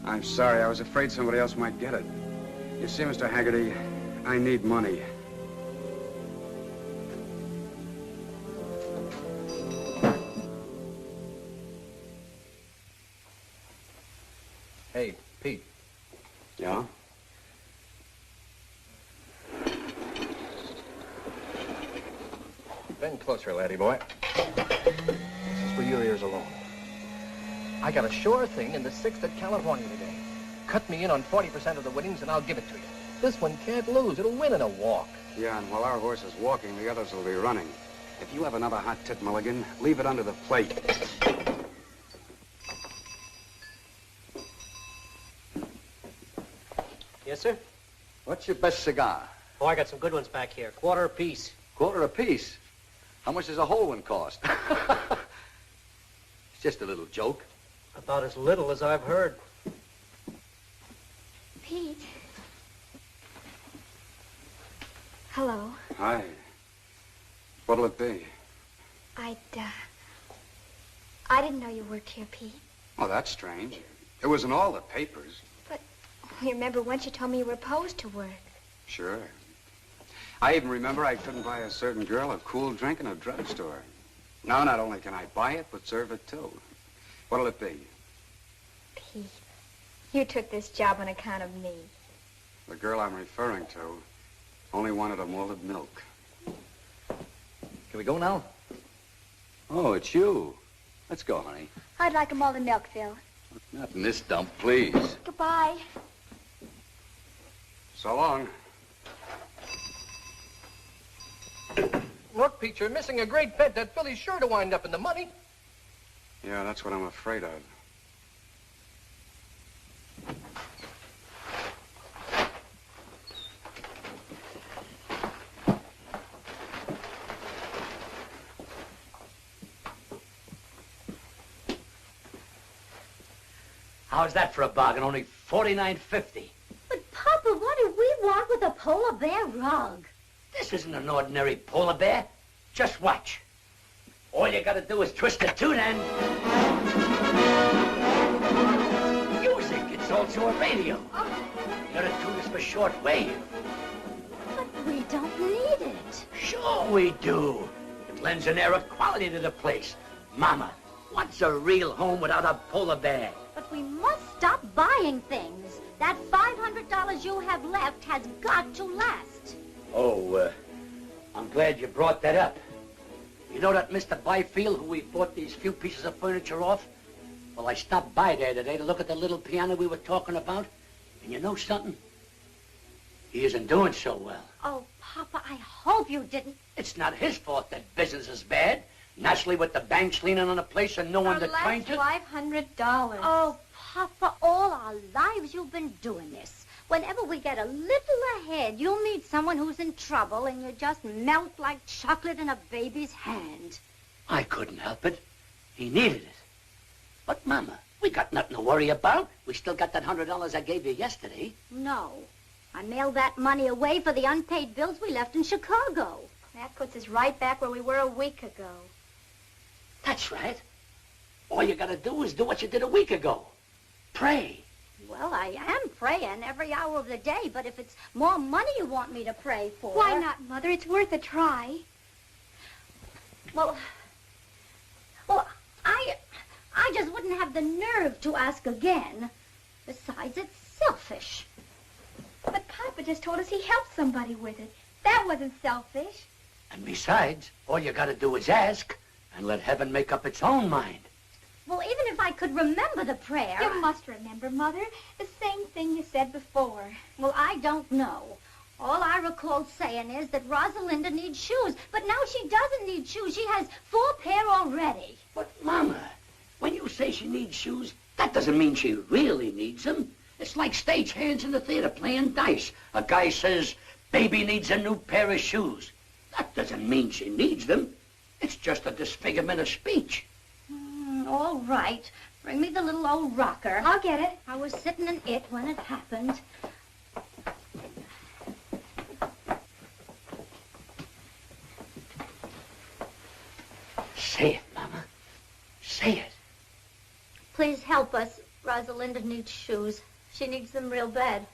S: I'm sorry. I was afraid somebody else might get it. You see, Mr. Haggerty, I need money.
L: Hey, Pete.
S: Yeah?
L: Bend closer, laddie boy. This is for your ears alone. I got a sure thing in the 6th at California today. Cut me in on 40% of the winnings and I'll give it to you. This one can't lose. It'll win in a walk.
S: Yeah, and while our horse is walking, the others will be running. If you have another hot tit, Mulligan, leave it under the plate.
N: Yes, sir?
R: What's your best cigar?
N: Oh, I got some good ones back here. Quarter apiece.
R: Quarter apiece. How much does a whole one cost? It's just a little joke.
L: About as little as I've heard.
P: Pete. Hello.
S: Hi. What'll it be?
P: I didn't know you worked here, Pete.
S: Oh, that's strange. It was in all the papers.
P: You remember once you told me you were opposed to work.
S: Sure. I even remember I couldn't buy a certain girl a cool drink in a drugstore. Now, not only can I buy it, but serve it too. What'll it be?
P: Pete, you took this job on account of me.
S: The girl I'm referring to only wanted a molded milk.
R: Can we go now? Oh, it's you. Let's go, honey.
P: I'd like a molded milk, Phil.
R: Not in this dump, please.
P: Goodbye.
S: So long.
L: Look, Pete, you're missing a great bet. That filly's sure to wind up in the money.
S: Yeah, that's what I'm afraid of.
H: How's that for a bargain? Only $49.50.
P: But, Papa, what do we want with a polar bear rug?
H: This isn't an ordinary polar bear. Just watch. All you gotta do is twist the tune and... music. It's also a radio. You gotta tune this for short wave.
P: But we don't need it.
H: Sure we do. It lends an air of quality to the place. Mama, what's a real home without a polar bear?
P: But we must stop buying things. That $500 you have left has got to last.
H: Oh, I'm glad you brought that up. You know that Mr. Byfield who we bought these few pieces of furniture off? Well, I stopped by there today to look at the little piano we were talking about. And you know something? He isn't doing so well.
P: Oh, Papa, I hope you didn't.
H: It's not his fault that business is bad. Naturally, with the banks leaning on the place and no one to turn to.
P: $500. Oh, Papa, all our lives you've been doing this. Whenever we get a little ahead, you'll meet someone who's in trouble and you just melt like chocolate in a baby's hand.
H: I couldn't help it. He needed it. But, Mama, we got nothing to worry about. We still got that $100 I gave you yesterday.
P: No. I mailed that money away for the unpaid bills we left in Chicago. That puts us right back where we were a week ago.
H: That's right. All you gotta do is do what you did a week ago. Pray.
P: Well, I am praying every hour of the day, but if it's more money you want me to pray for...
G: Why not, Mother? It's worth a try.
P: Well, I just wouldn't have the nerve to ask again. Besides, it's selfish.
G: But Papa just told us he helped somebody with it. That wasn't selfish.
H: And besides, all you gotta do is ask and let heaven make up its own mind.
P: Well, even if I could remember the prayer...
G: You must remember, Mother. The same thing you said before.
P: Well, I don't know. All I recall saying is that Rosalinda needs shoes. But now she doesn't need shoes. She has 4 pair already.
H: But, Mama, when you say she needs shoes, that doesn't mean she really needs them. It's like stagehands in the theater playing dice. A guy says, baby needs a new pair of shoes. That doesn't mean she needs them. It's just a disfigurement of speech.
P: All right. Bring me the little old rocker.
G: I'll get it.
P: I was sitting in it when it happened.
H: Say it, Mama. Say it.
P: Please help us. Rosalinda needs shoes. She needs them real bad.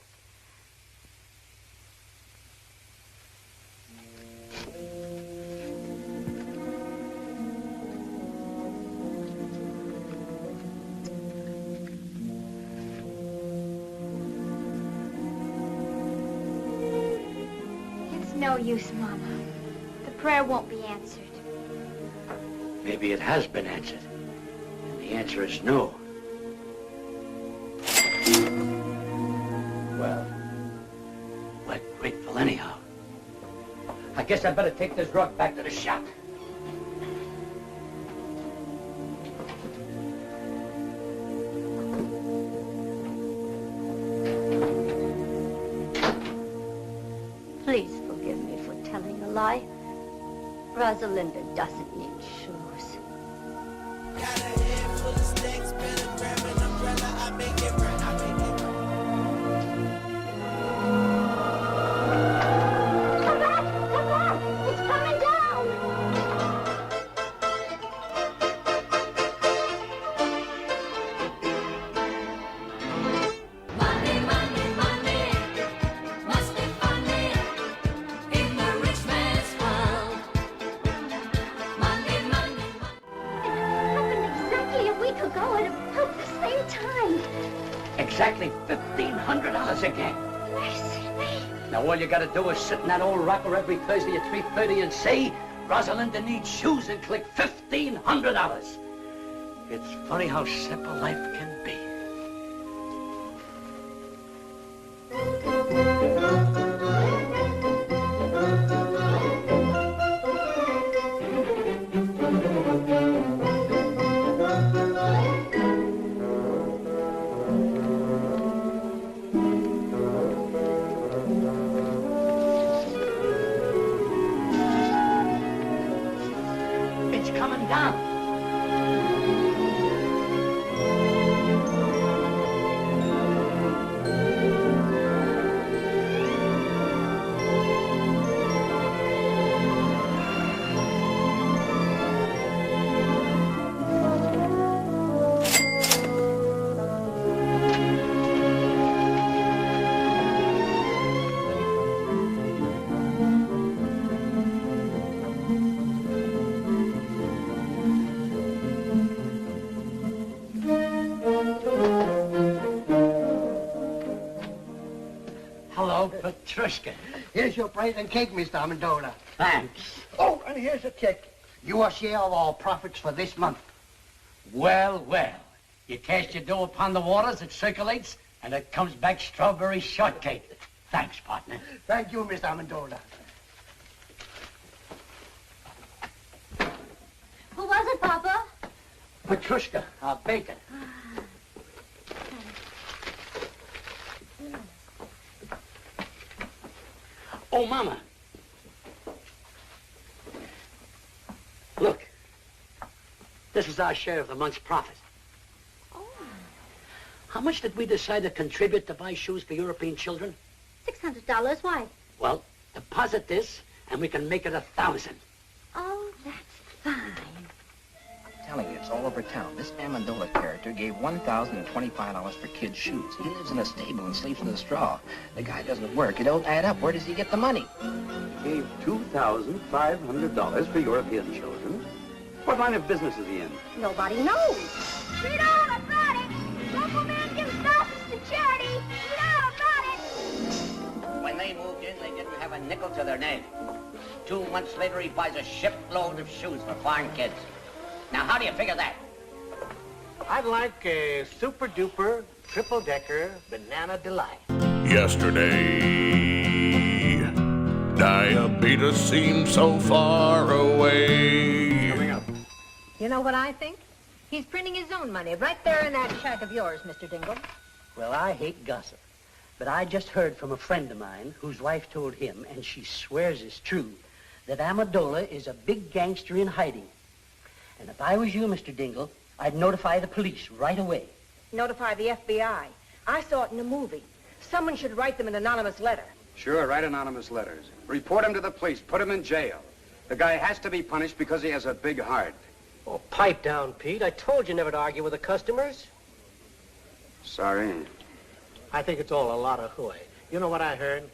G: It's no use, Mama. The prayer won't be answered.
H: Maybe it has been answered. And the answer is no. Well, we're grateful anyhow. I guess I'd better take this rug back to the shop.
P: Please forgive me for telling a lie. Rosalinda doesn't need shoes.
Q: Got a head full of stacks, better grab an umbrella. I make it right, I make it right.
P: Come back! Come back! It's coming down!
T: Money, money, money must be funny in the rich man's world. Money, money,
P: It happened exactly a week ago at about the same time.
H: Exactly $1,500 again.
P: Mercy me.
H: Now all you gotta do is sit in that old rocker every Thursday at 3:30 and say, Rosalinda needs shoes, and click $1,500. It's funny how simple life can be. It's coming down. Hello, Petrushka.
B: Here's your plate and cake, Mr. Amendola.
H: Thanks.
B: Oh, and here's a check. Your share of our profits for this month.
H: Well, well. You cast your dough upon the waters, it circulates, and it comes back strawberry shortcake. Thanks, partner.
B: Thank you, Mr. Amendola.
P: Who was it, Papa?
H: Petrushka, our baker. Oh, Mama. Look. This is our share of the month's profit.
P: Oh,
H: How much did we decide to contribute to buy shoes for European children?
P: $600. Why?
H: Well, deposit this, and we can make it 1,000.
P: Oh, that's fine.
L: I'm telling you, it's all over town. This Amendola character gave $1,025 for kids' shoes. He lives in a stable and sleeps in the straw. The guy doesn't work. It don't add up. Where does he get the money?
U: Gave $2,500 for European children. What line of business is he in?
P: Nobody knows. Read on, I brought it. Local man gives thousands to charity. Read on, I brought it.
O: When they moved in, they didn't have a nickel to their name. 2 months later, he buys a shipload of shoes for foreign kids. Now, how do you figure that?
L: I'd like a super-duper, triple-decker banana delight.
I: Yesterday, diabetes seemed so far away.
L: Coming up.
M: You know what I think? He's printing his own money right there in that shack of yours, Mr. Dingle.
H: Well, I hate gossip, but I just heard from a friend of mine whose wife told him, and she swears it's true, that Amendola is a big gangster in hiding. And if I was you, Mr. Dingle, I'd notify the police right away.
M: Notify the FBI. I saw it in a movie. Someone should write them an anonymous letter.
S: Sure, write anonymous letters. Report him to the police. Put him in jail. The guy has to be punished because he has a big heart.
V: Oh, pipe down, Pete. I told you never to argue with the customers.
S: Sorry.
L: I think it's all a lot of hooey. You know what I heard?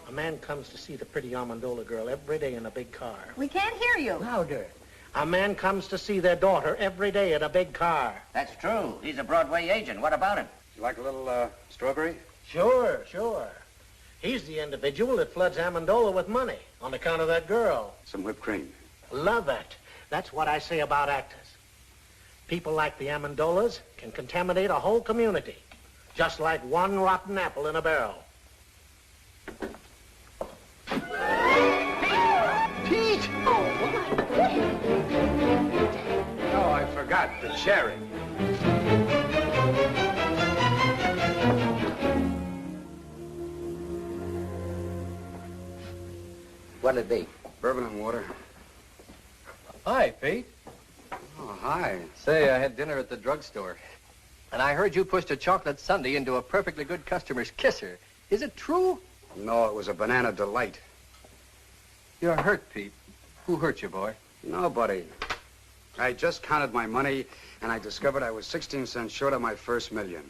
L: A man comes to see the pretty Amendola girl every day in a big car.
M: We can't hear you.
H: Louder.
L: A man comes to see their daughter every day in a big car.
O: That's true. He's a Broadway agent. What about him?
S: You like a little, strawberry?
L: Sure, sure. He's the individual that floods Amendola with money on account of that girl.
S: Some whipped cream.
L: Love it. That's what I say about actors. People like the Amendolas can contaminate a whole community, just like one rotten apple in a barrel.
S: Pete! Oh, I forgot the cherry.
O: What'll it be?
S: Bourbon and water.
L: Hi, Pete.
S: Oh, hi.
L: Say, I had dinner at the drugstore, and I heard you pushed a chocolate sundae into a perfectly good customer's kisser. Is it true?
S: No, it was a banana delight.
L: You're hurt, Pete. Who hurt you, boy?
S: Nobody. I just counted my money, and I discovered I was 16 cents short of my first million.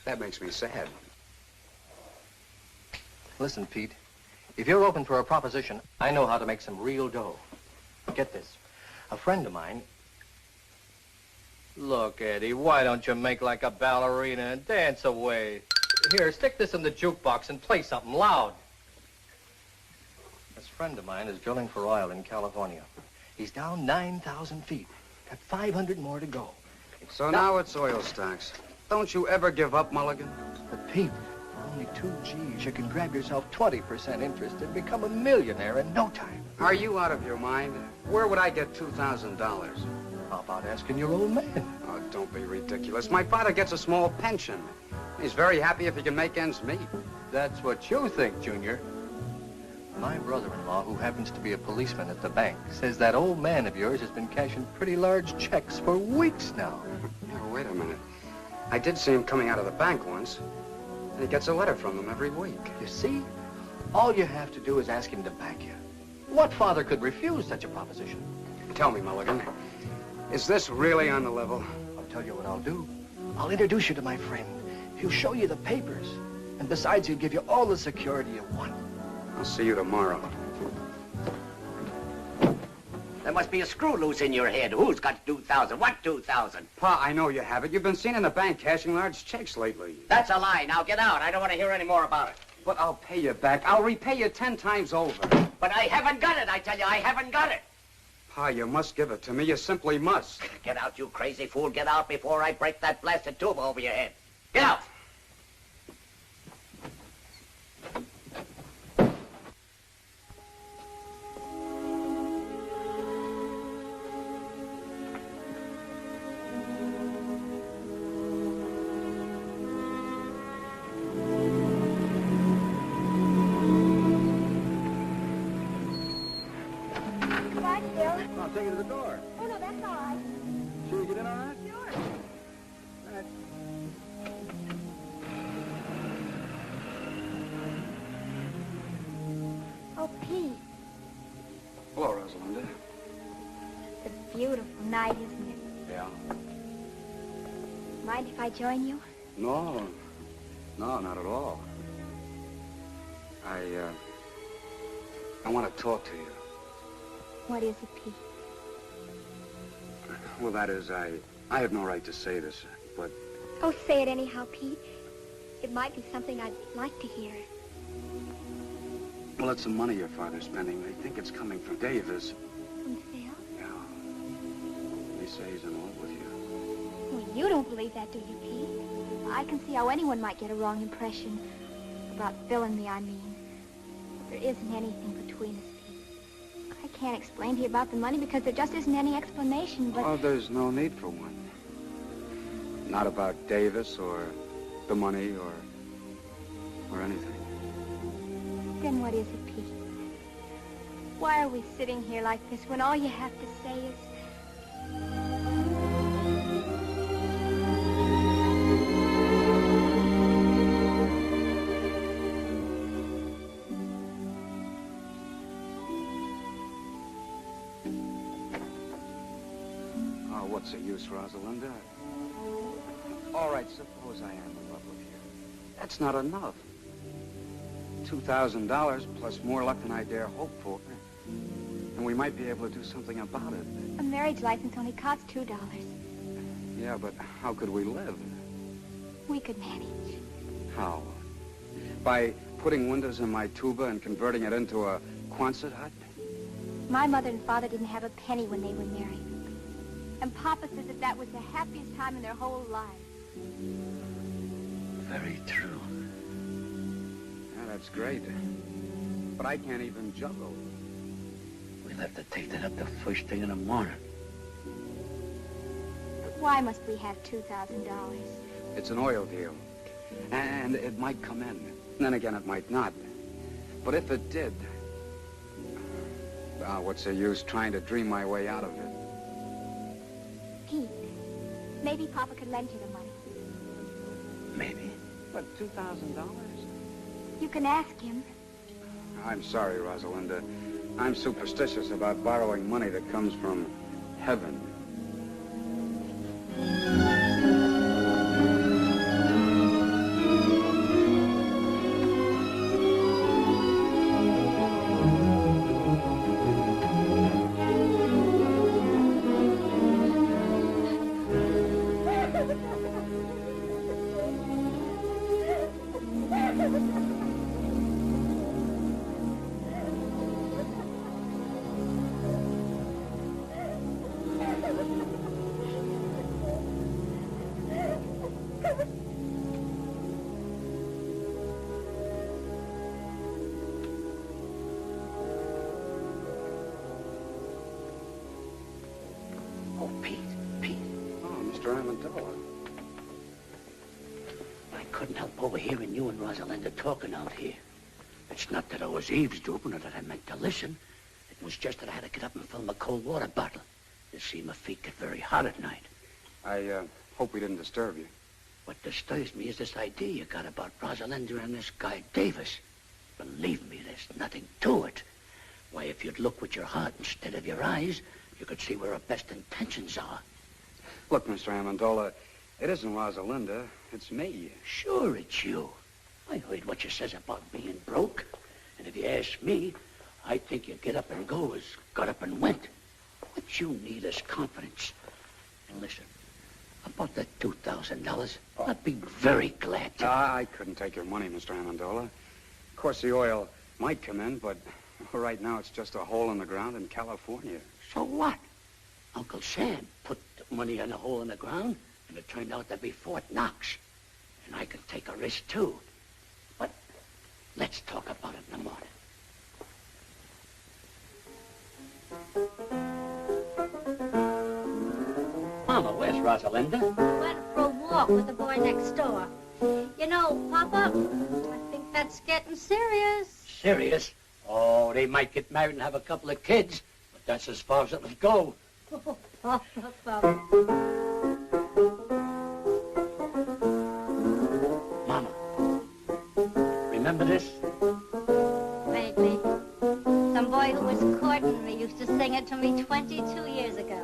S: That makes me sad.
L: Listen, Pete, if you're open for a proposition, I know how to make some real dough. Get this. A friend of mine... Look, Eddie, why don't you make like a ballerina and dance away? Here, stick this in the jukebox and play something loud. This friend of mine is drilling for oil in California. He's down 9,000 feet. Got 500 more to go.
S: So now it's oil stocks. Don't you ever give up, Mulligan?
L: But Pete, for only 2 G's, you can grab yourself 20% interest and become a millionaire in no time.
S: Are you out of your mind? Where would I get $2,000?
L: How about asking your old man?
S: Oh, don't be ridiculous. My father gets a small pension. He's very happy if he can make ends meet.
L: That's what you think, Junior. My brother-in-law, who happens to be a policeman at the bank, says that old man of yours has been cashing pretty large checks for weeks now.
S: Now, wait a minute. I did see him coming out of the bank once. And he gets a letter from them every week.
L: You see? All you have to do is ask him to back you. What father could refuse such a proposition?
S: Tell me, Mulligan, is this really on the level?
L: I'll tell you what I'll do. I'll introduce you to my friend. He'll show you the papers. And besides, he'll give you all the security you want.
S: I'll see you tomorrow.
O: There must be a screw loose in your head. Who's got 2,000? What 2,000?
S: Pa, I know you have it. You've been seen in the bank cashing large checks lately.
O: That's a lie. Now get out. I don't want to hear any more about it.
S: But I'll pay you back. I'll repay you 10 times over.
O: But I haven't got it, I tell you. I haven't got it.
S: Pa, you must give it to me. You simply must.
O: Get out, you crazy fool. Get out before I break that blasted tube over your head. Get out.
S: I'll take you to the door.
G: Oh, no, that's all right.
S: Sure you get in on that?
G: Sure.
S: Right.
G: Oh, Pete,
S: Hello, Rosalinda.
G: it's a beautiful night, isn't it?
S: Yeah.
G: Mind if I join you?
S: No, not at all. I want to talk to you.
G: What is it, Pete?
S: Well, that is, I have no right to say this, but
G: Oh, say it anyhow, Pete. It might be something I'd like to hear.
S: well, it's some money your father's spending. They think it's coming from Davis.
G: From Phil?
S: Yeah. They say he's in love with you.
G: Well, you don't believe that, do you, Pete? I can see how anyone might get a wrong impression. About Phil and me, I mean. There isn't anything between us, Pete. I can't explain to you about the money because there just isn't any explanation, but...
S: Oh, there's no need for one. Not about Davis or the money or anything.
G: Then what is it, Pete? Why are we sitting here like this when all you have to say is...
S: Oh, what's the use, Rosalinda? All right, suppose I am in love with you. That's not enough. $2,000 plus more luck than I dare hope for. And we might be able to do something about it.
G: A marriage license only costs $2.
S: Yeah, but how could we live?
G: We could manage.
S: How? By putting windows in my tuba and converting it into a Quonset hut?
G: My mother and father didn't have a penny when they were married. And Papa says that that was the happiest time in their whole lives.
F: Very true.
S: Yeah, that's great. But I can't even juggle.
F: We'll have to take that up the first thing in the morning.
G: Why must we have $2,000?
S: It's an oil deal. And it might come in. And then again, it might not. But if it did, What's the use trying to dream my way out of it?
G: Pete, maybe Papa could lend you the money.
S: Maybe. But $2,000?
G: You can ask him.
S: I'm sorry, Rosalinda. I'm superstitious about borrowing money that comes from heaven.
H: Overhearing you and Rosalinda talking out here. It's not that I was eavesdropping or that I meant to listen. It was just that I had to get up and fill my cold water bottle. You see, my feet get very hot at night.
S: I hope we didn't disturb you.
H: What disturbs me is this idea you got about Rosalinda and this guy Davis. Believe me, there's nothing to it. Why, if you'd look with your heart instead of your eyes, you could see where our best intentions are.
S: Look, Mr. Amendola, it isn't Rosalinda, it's me.
H: Sure, it's you. I heard what you says about being broke. And if you ask me, I think you get up and go as got up and went. What you need is confidence. And listen, about that $2,000, I'd be very glad to.
S: I couldn't take your money, Mr. Amendola. Of course, the oil might come in, but right now it's just a hole in the ground in California.
H: So what? Uncle Sam put money in a hole in the ground, and it turned out to be Fort Knox. And I can take a risk, too. But let's talk about it in the morning. Mama, where's Rosalinda?
P: Went for a walk with the boy next door. You know, Papa, I think that's getting serious.
H: Serious? Oh, they might get married and have a couple of kids, but that's as far as it'll go. Mama, remember this?
P: Vaguely. Some boy who was courting me used to sing it to me 22 years ago.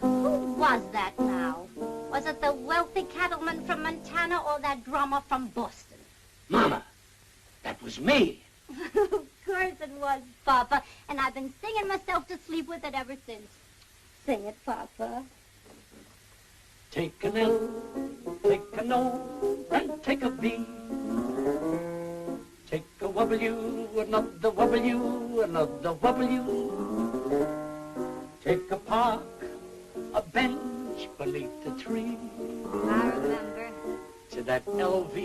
P: Who was that now? Was it the wealthy cattleman from Montana or that drummer from Boston?
H: Mama, that was me.
P: Of course it was, Papa. And I've been singing myself to sleep with it ever since. Sing it, Papa.
H: Take an L, take an O, and take a B. Take a W, another W, another W. Take a park, a bench beneath the tree.
P: I remember.
H: To that LV,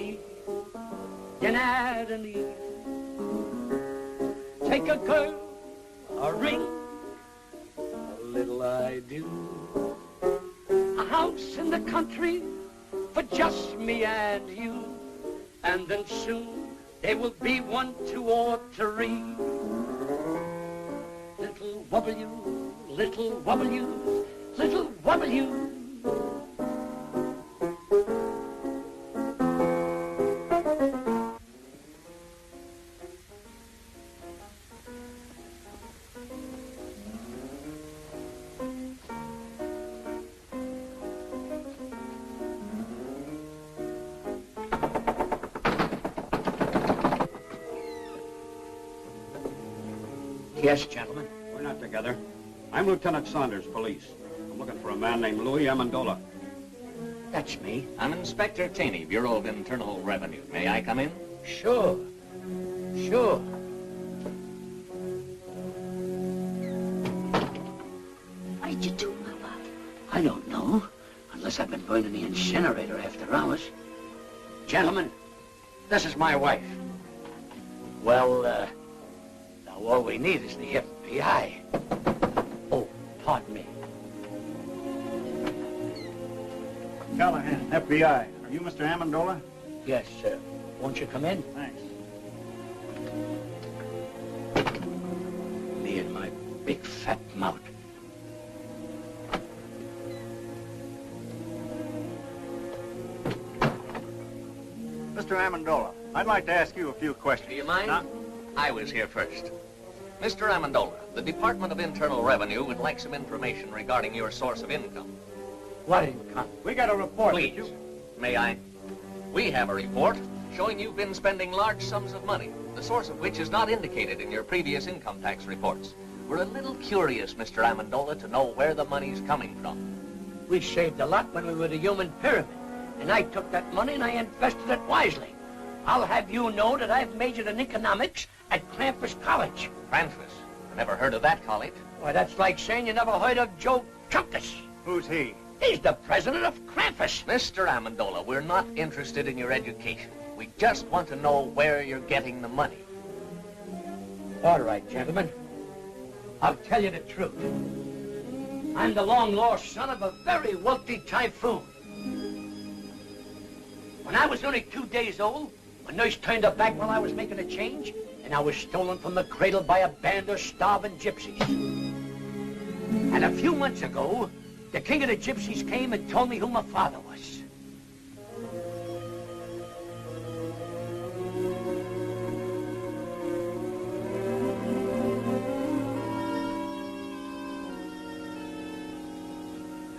H: you add an E. Take a girl, a ring, a little I do. A house in the country for just me and you. And then soon there will be 1, 2, or 3. Little W, little W, little W. Yes, gentlemen.
C: We're not together. I'm Lieutenant Saunders, police. I'm looking for a man named Louis Amendola.
H: That's me.
E: I'm Inspector Taney, Bureau of Internal Revenue. May I come in?
H: Sure. Sure. How did you do, Mama? I don't know. Unless I've been burning the incinerator after hours. Gentlemen, this is my wife. Well, now all we need is the FBI. Oh, pardon me.
C: Callahan, FBI. Are you Mr. Amendola?
H: Yes, sir. Won't you come in?
C: Thanks.
H: Me and my
C: Amendola, I'd like to ask you a few questions.
E: Do you mind?
C: Now,
E: I was here first. Mr. Amendola, the Department of Internal Revenue would like some information regarding your source of income.
H: What income?
C: we got a report.
E: Please, may I? We have a report showing you've been spending large sums of money, the source of which is not indicated in your previous income tax reports. We're a little curious, Mr. Amendola, to know where the money's coming from.
H: We saved a lot when we were the human pyramid, and I took that money and I invested it wisely. I'll have you know that I've majored in economics at Krampus College.
E: Krampus? I never heard of that college.
H: Why, that's like saying you never heard of Joe Chunkus.
C: Who's he?
H: He's the president of Krampus.
E: Mr. Amendola, we're not interested in your education. We just want to know where you're getting the money.
H: All right, gentlemen. I'll tell you the truth. I'm the long-lost son of a very wealthy typhoon. When I was only 2 days old, my nurse turned her back while I was making a change, and I was stolen from the cradle by a band of starving gypsies. And a few months ago, the king of the gypsies came and told me who my father was.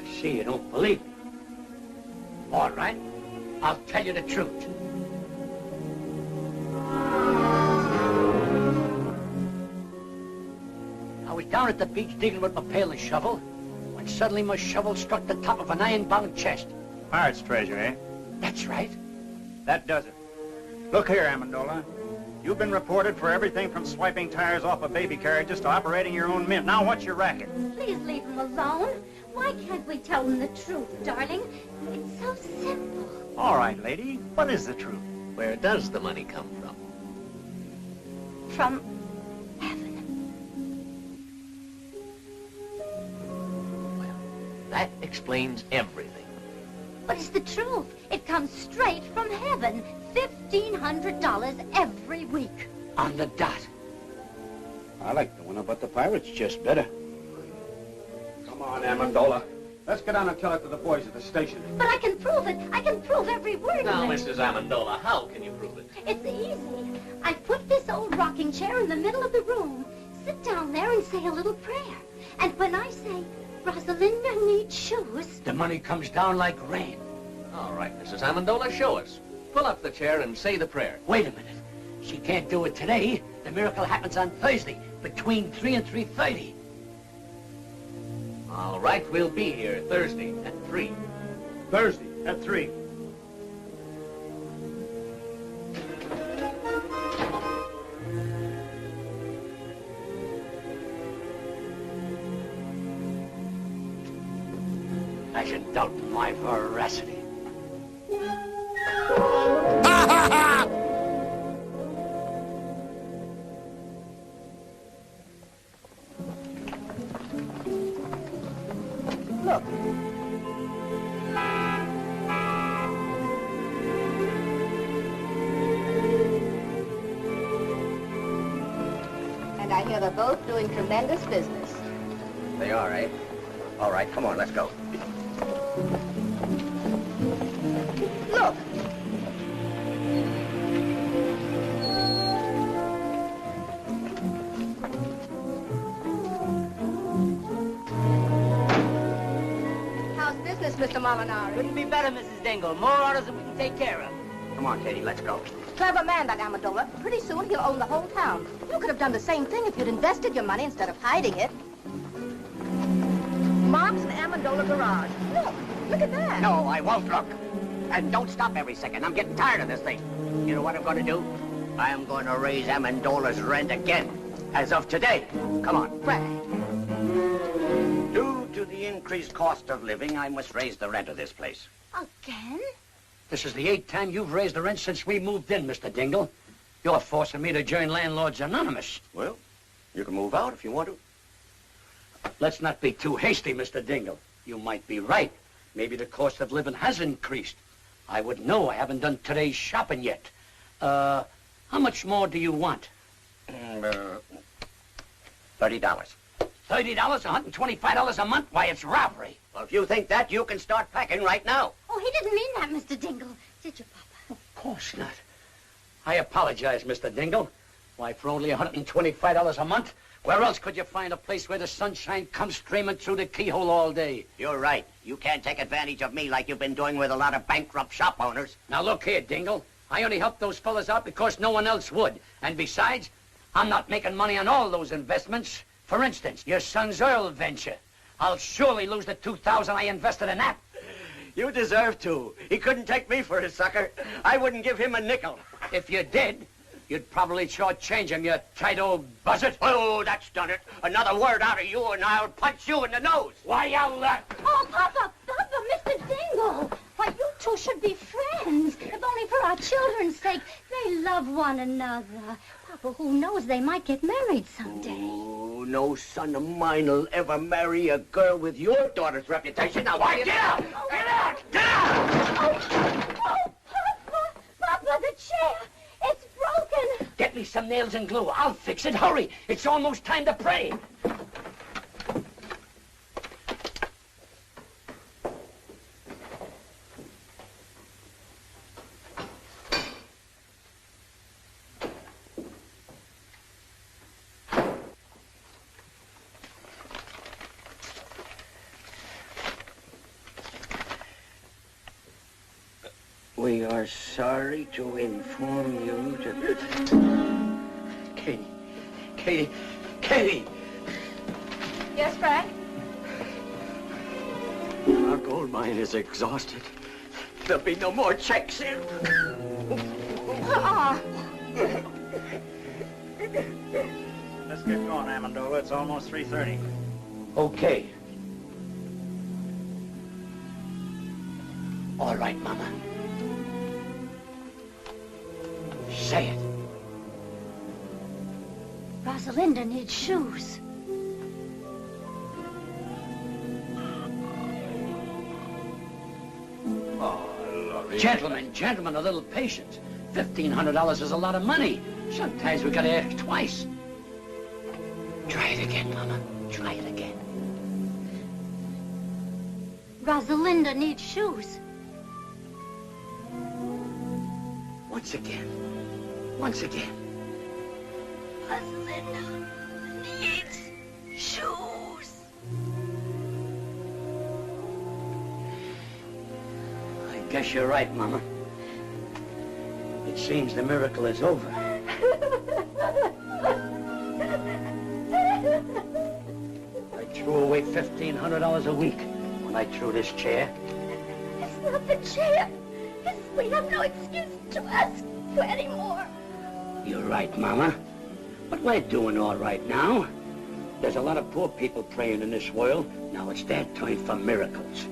H: I see you don't believe me. All right, I'll tell you the truth. I was down at the beach digging with my pail and shovel, when suddenly my shovel struck the top of an iron-bound chest.
C: Pirate's treasure, eh?
H: That's right.
C: That does it. Look here, Amendola. You've been reported for everything from swiping tires off of baby carriages to operating your own mint. Now, what's your racket?
P: Please leave him alone. Why can't we tell him the truth, darling? It's so simple.
C: All right, lady. What is the truth?
E: Where does the money come from?
P: From
E: That explains everything.
P: But it's the truth. It comes straight from heaven. $1,500 every week.
H: On the dot.
C: I like the one about the pirates just better. Come on, Amendola. Let's get on and tell it to the boys at the station.
P: But I can prove it. I can prove every word
E: Now,
P: of it.
E: Mrs. Amendola, how can you prove it?
P: It's easy. I put this old rocking chair in the middle of the room. Sit down there and say a little prayer. And when I say, Rosalinda needs shoes,
H: The money comes down like rain.
E: All right, Mrs. Amendola, show us. Pull up the chair and say the prayer.
H: Wait a minute. She can't do it today. The miracle happens on Thursday, between 3 and 3:30.
E: All right, we'll be here Thursday at 3.
C: Thursday at 3.
H: I should doubt my veracity.
K: Look. And I hear they're both doing tremendous business.
O: They are, eh? All right, come on, let's go.
K: Look. How's business, Mr. Molinari?
N: Couldn't be better, Mrs. Dingle. More orders than we can take care of.
O: Come on, Katie, let's go.
K: Clever man, that Amendola. Pretty soon he'll own the whole town. You could have done the same thing if you'd invested your money instead of hiding it. Mom's an Amendola garage. Look at that.
O: No, I won't look. And don't stop every second. I'm getting tired of this thing. You know what I'm going to do? I'm going to raise Amendola's rent again. As of today. Come on.
K: Frank.
O: Due to the increased cost of living, I must raise the rent of this place.
P: Again?
H: This is the 8th time you've raised the rent since we moved in, Mr. Dingle. You're forcing me to join Landlords Anonymous.
O: Well, you can move out if you want to.
H: Let's not be too hasty, Mr. Dingle. You might be right. Maybe the cost of living has increased. I wouldn't know. I haven't done today's shopping yet. How much more do you want?
O: $30.
H: $30? $125 a month? Why, it's robbery.
O: Well, if you think that, you can start packing right now.
P: Oh, he didn't mean that, Mr. Dingle. Did you, Papa?
H: Of course not. I apologize, Mr. Dingle. Why, for only $125 a month, where else could you find a place where the sunshine comes streaming through the keyhole all day?
O: You're right. You can't take advantage of me like you've been doing with a lot of bankrupt shop owners.
H: Now, look here, Dingle. I only helped those fellas out because no one else would. And besides, I'm not making money on all those investments. For instance, your son's oil venture. I'll surely lose the $2,000 I invested in that.
O: You deserve to. He couldn't take me for a sucker. I wouldn't give him a nickel.
H: If you did, you'd probably shortchange him, you tight old buzzard.
O: Oh, that's done it. Another word out of you and I'll punch you in the nose.
H: Why, I'll...
P: Oh, Papa, Mr. Dingle. Why, you two should be friends. If only for our children's sake. They love one another. Papa, who knows, they might get married someday.
O: Oh, no son of mine will ever marry a girl with your daughter's reputation. Now, why, get out! Get out! Get out!
P: Oh, Papa, the chair. It's broken.
H: Get me some nails and glue. I'll fix it. Hurry. It's almost time to pray.
O: We are sorry to inform you that... Katie!
K: Yes, Frank?
O: Our gold mine is exhausted. There'll be no more checks in.
C: Let's get going, Amendola. It's almost 3:30.
H: Okay. All right, Mama. Say it.
P: Rosalinda needs shoes.
H: Gentlemen, a little patience. $1,500 is a lot of money. Sometimes we gotta ask twice. Try it again, Mama. Try it again.
P: Rosalinda needs shoes.
H: Once again. Once again.
P: Rosalinda needs shoes.
H: I guess you're right, Mama. It seems the miracle is over. I threw away $1,500 a week when I threw this chair.
P: It's not the chair. We have no excuse to ask for any more.
H: You're right, Mama. But we're doing all right now. There's a lot of poor people praying in this world. Now it's their time for miracles.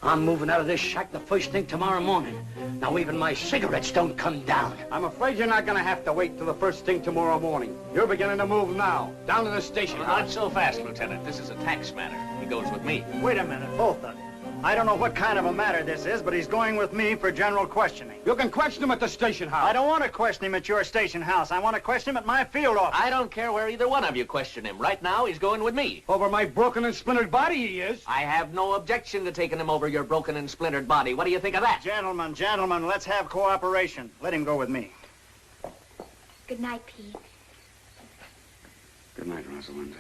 H: I'm moving out of this shack the first thing tomorrow morning. Now even my cigarettes don't come down.
C: I'm afraid you're not going to have to wait till the first thing tomorrow morning. You're beginning to move now, down to the station house.
E: Not so fast, Lieutenant. This is a tax matter. He goes with me.
C: Wait a minute, both of you. I don't know what kind of a matter this is, but he's going with me for general questioning.
S: You can question him at the station house.
C: I don't want to question him at your station house. I want to question him at my field office.
E: I don't care where either one of you question him. Right now, he's going with me.
S: Over my broken and splintered body, he is.
E: I have no objection to taking him over your broken and splintered body. What do you think of that?
C: Gentlemen, let's have cooperation. Let him go with me.
G: Good night, Pete.
S: Good night, Rosalinda.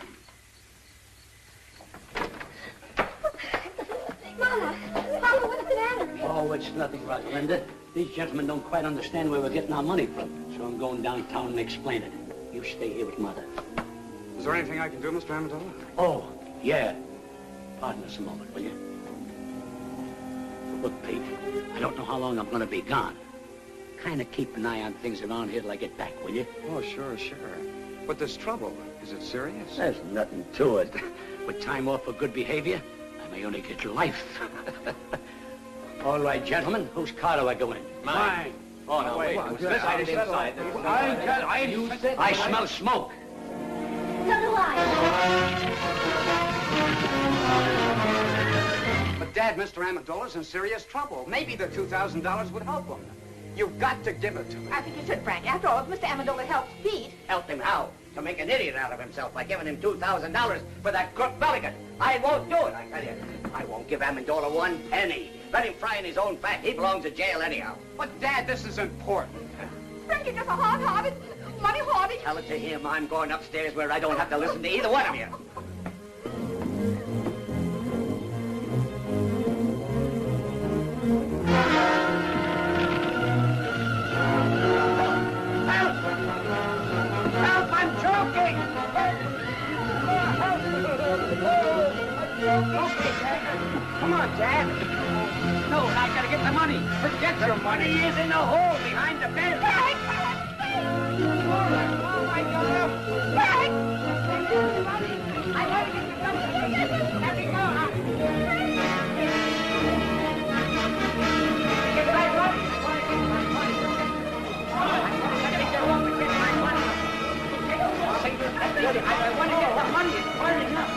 P: Mama, what's the matter?
H: Oh, it's nothing, Rosalinda. These gentlemen don't quite understand where we're getting our money from. So I'm going downtown and explaining it. You stay here with Mother.
S: Is there anything I can do, Mr. Amendola?
H: Oh, yeah. Pardon us a moment, will you? Look, Pete, I don't know how long I'm going to be gone. Kind of keep an eye on things around here till I get back, will you?
S: Oh, sure. But there's trouble. Is it serious?
H: There's nothing to it. With time off for good behavior, I may only get life. All right, gentlemen, whose car do I go in?
E: Mine.
H: Oh, no, wait.
E: Inside.
H: I smell smoke.
P: So do I.
S: But, Dad, Dad, Mr. Amendola's in serious trouble. Maybe the $2,000 would help him. You've got to give it to him.
K: I think you should, Frank. After all, if Mr. Amendola helps Pete...
O: Helped him how? To make an idiot out of himself by giving him $2,000 for that Crufeli. I won't do it, I tell you. I won't give Amendola one penny. Let him fry in his own fat. He belongs in jail anyhow.
S: But, Dad, this is important.
K: Frank, you're just a hard-hearted, money-hoarding...
O: Tell it to him. I'm going upstairs where I don't have to listen to either one of you.
S: Come on, Dad. No, I gotta get the money. Forget your money.
O: He is in the hole behind the bed.
K: Frank! Oh, my God! Frank! I want to get the money. Let me go. Get my money. I want to get my money. I want to get the money. It's burning up.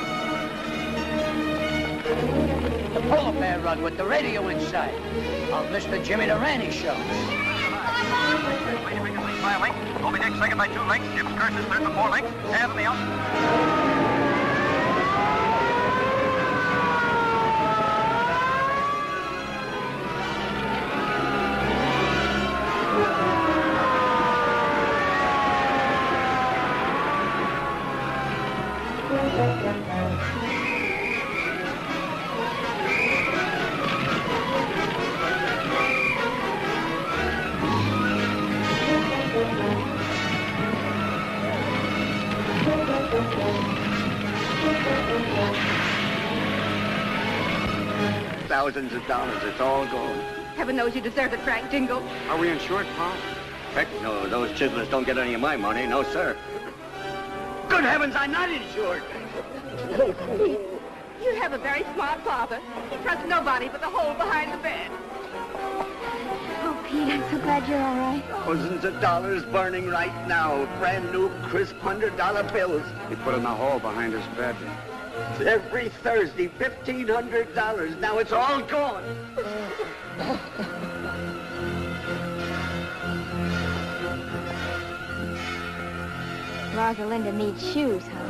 H: The polar bear rug with the radio inside. Of Mr. Jimmy Durante show.
C: By a length. Toby Dick second by 2 lengths. Jim Curtis third by 4 lengths. Half in the out.
O: Thousands of dollars. It's all gone.
K: Heaven knows you deserved it, Frank Dingle.
S: Are we insured, Pa?
O: Heck no, those chiselers don't get any of my money. No, sir. Good heavens, I'm not insured.
K: You have a very smart father. He trusts nobody but the hole behind the bed.
G: Oh, Pete, I'm so glad you're all right.
O: Thousands of dollars burning right now. Brand new, crisp $100 bills.
S: He put it in the hole behind his bed.
O: Every Thursday, $1,500. Now it's all gone.
G: Rosalinda needs shoes, huh?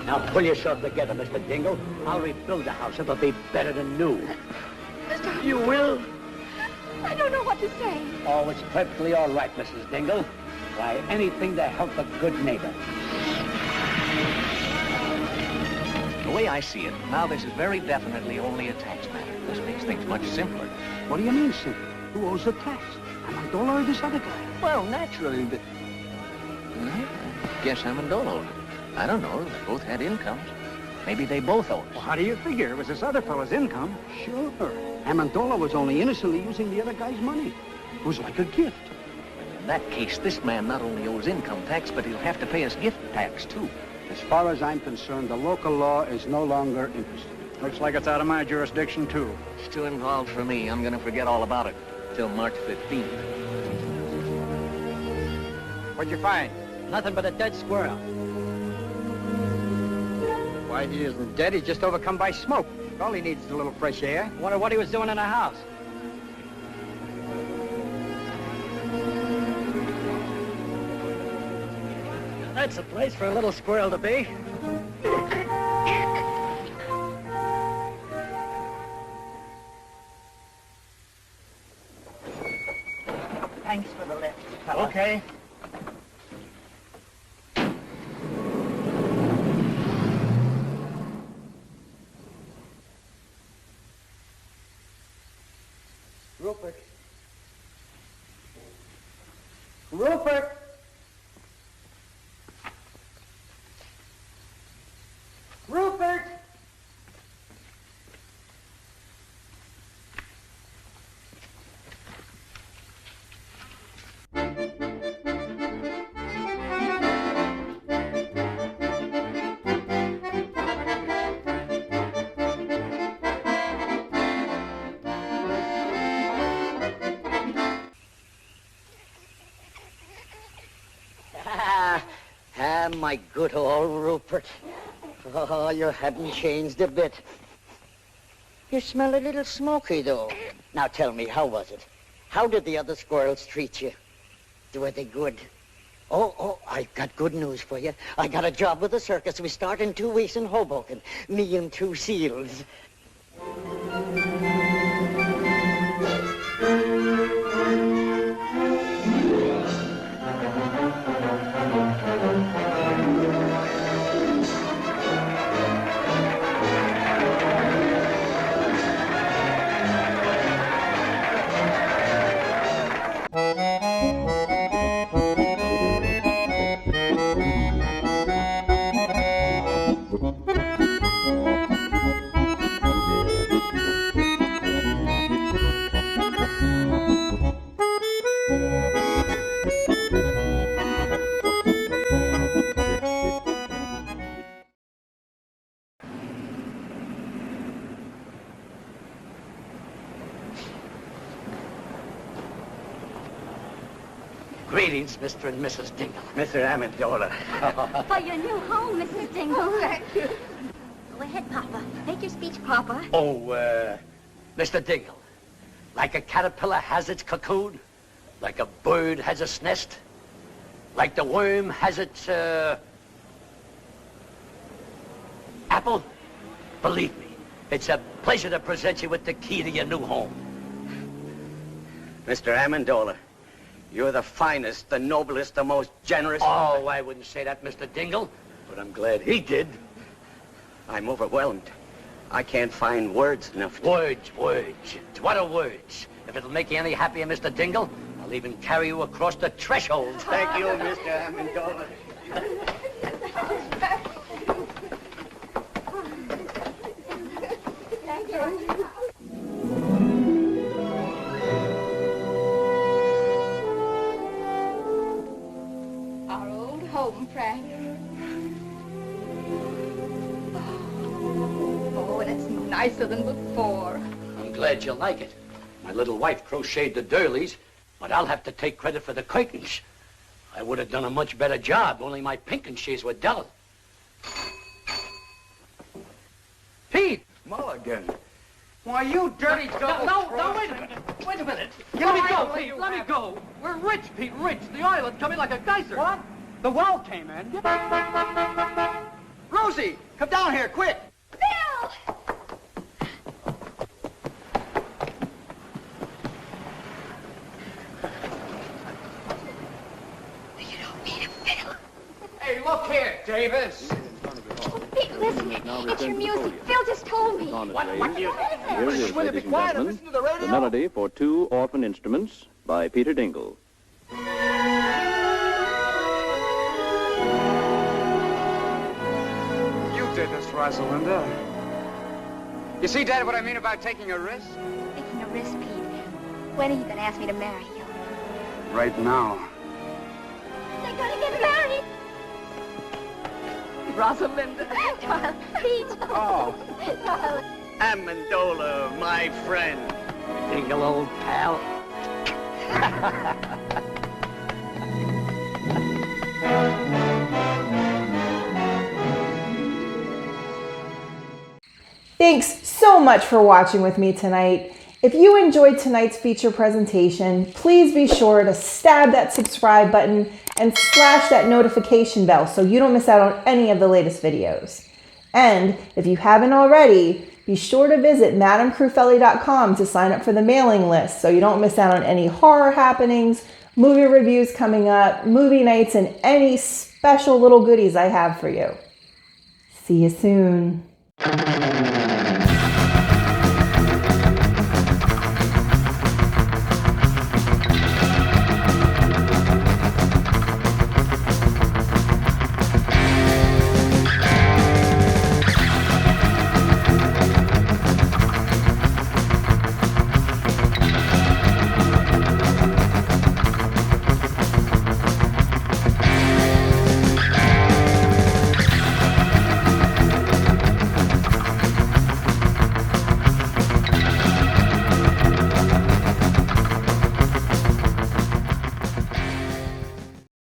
H: Now pull yourself together, Mr. Dingle. I'll rebuild the house. It'll be better than new. You will?
K: I don't know what to say.
H: Oh, it's perfectly all right, Mrs. Dingle. Why, anything to help a good neighbor.
E: The way I see it, now this is very definitely only a tax matter. This makes things much simpler.
S: What do you mean, simple? Who owes the tax? Amendola or this other guy?
E: Well, naturally, but... I guess Amendola. I don't know. They both had incomes. Maybe they both owe us.
S: Well, how do you figure? It was this other fellow's income. Sure. Amendola was only innocently using the other guy's money. It was like a gift.
E: In that case, this man not only owes income tax, but he'll have to pay us gift tax, too.
S: As far as I'm concerned, the local law is no longer interested.
C: Looks like it's out of my jurisdiction, too.
E: It's too involved for me. I'm going to forget all about it till March 15th.
C: What'd you find?
V: Nothing but a dead squirrel.
C: Why, he isn't dead. He's just overcome by smoke. All he needs is a little fresh air.
V: Wonder what he was doing in the house. That's a place for a little squirrel to be.
B: Thanks for the lift, fella.
C: Okay.
B: Rupert. Rupert! Rupert!
H: My good old Rupert.
B: Oh, you haven't changed a bit. You smell a little smoky, though. Now tell me, how was it? How did the other squirrels treat you? Were they good? Oh, I've got good news for you. I got a job with the circus. We start in 2 weeks in Hoboken. Me and 2 seals.
H: Greetings, Mr. and Mrs. Dingle.
B: Mr. Amendola.
P: For your new home, Mrs. Dingle. Thank you. Go ahead, Papa. Make your speech, Papa.
H: Oh, Mr. Dingle, like a caterpillar has its cocoon, like a bird has its nest, like the worm has its, apple, believe me, it's a pleasure to present you with the key to your new home.
F: Mr. Amendola, you're the finest, the noblest, the most generous...
H: Oh, I wouldn't say that, Mr. Dingle, but I'm glad he did.
F: I'm overwhelmed. I can't find words enough to...
H: Words. What are words? If it'll make you any happier, Mr. Dingle, I'll even carry you across the threshold.
F: Thank you, Mr. Amendola.
P: Thank you.
G: Our old home, Frank. Oh, and it's nicer than before.
H: I'm glad you like it. My little wife crocheted the doilies, but I'll have to take credit for the curtains. I would have done a much better job, only my pinking shears were dull.
S: Pete! Mulligan. Why, you dirty double...
L: No, wait a minute. Wait a minute. Let me go, Pete. Let me go. We're rich, Pete, rich. The oil is coming like a geyser.
C: What? The well came in. Rosie, come down here, quick.
G: Bill!
S: Hey, look here, Davis.
G: Oh, Pete, listen. It's your music. Phil just told me.
S: What music?
A: Here it is, ladies and gentlemen, the melody for 2 orphan instruments by Peter Dingle.
S: You did this, Rosalinda. You see, Dad, what I mean about taking a risk?
G: Taking a risk, Pete. When are you going to ask me to marry you?
S: Right now.
G: They're going to get married.
K: Rosalinda.
G: Darling, Pete.
F: Oh.
G: Darling.
F: Amendola, my friend.
H: Dingle, old pal.
J: Thanks so much for watching with me tonight. If you enjoyed tonight's feature presentation, please be sure to stab that subscribe button and slash that notification bell so you don't miss out on any of the latest videos. And if you haven't already, be sure to visit MadamCrufeli.com to sign up for the mailing list so you don't miss out on any horror happenings, movie reviews coming up, movie nights, and any special little goodies I have for you. See you soon.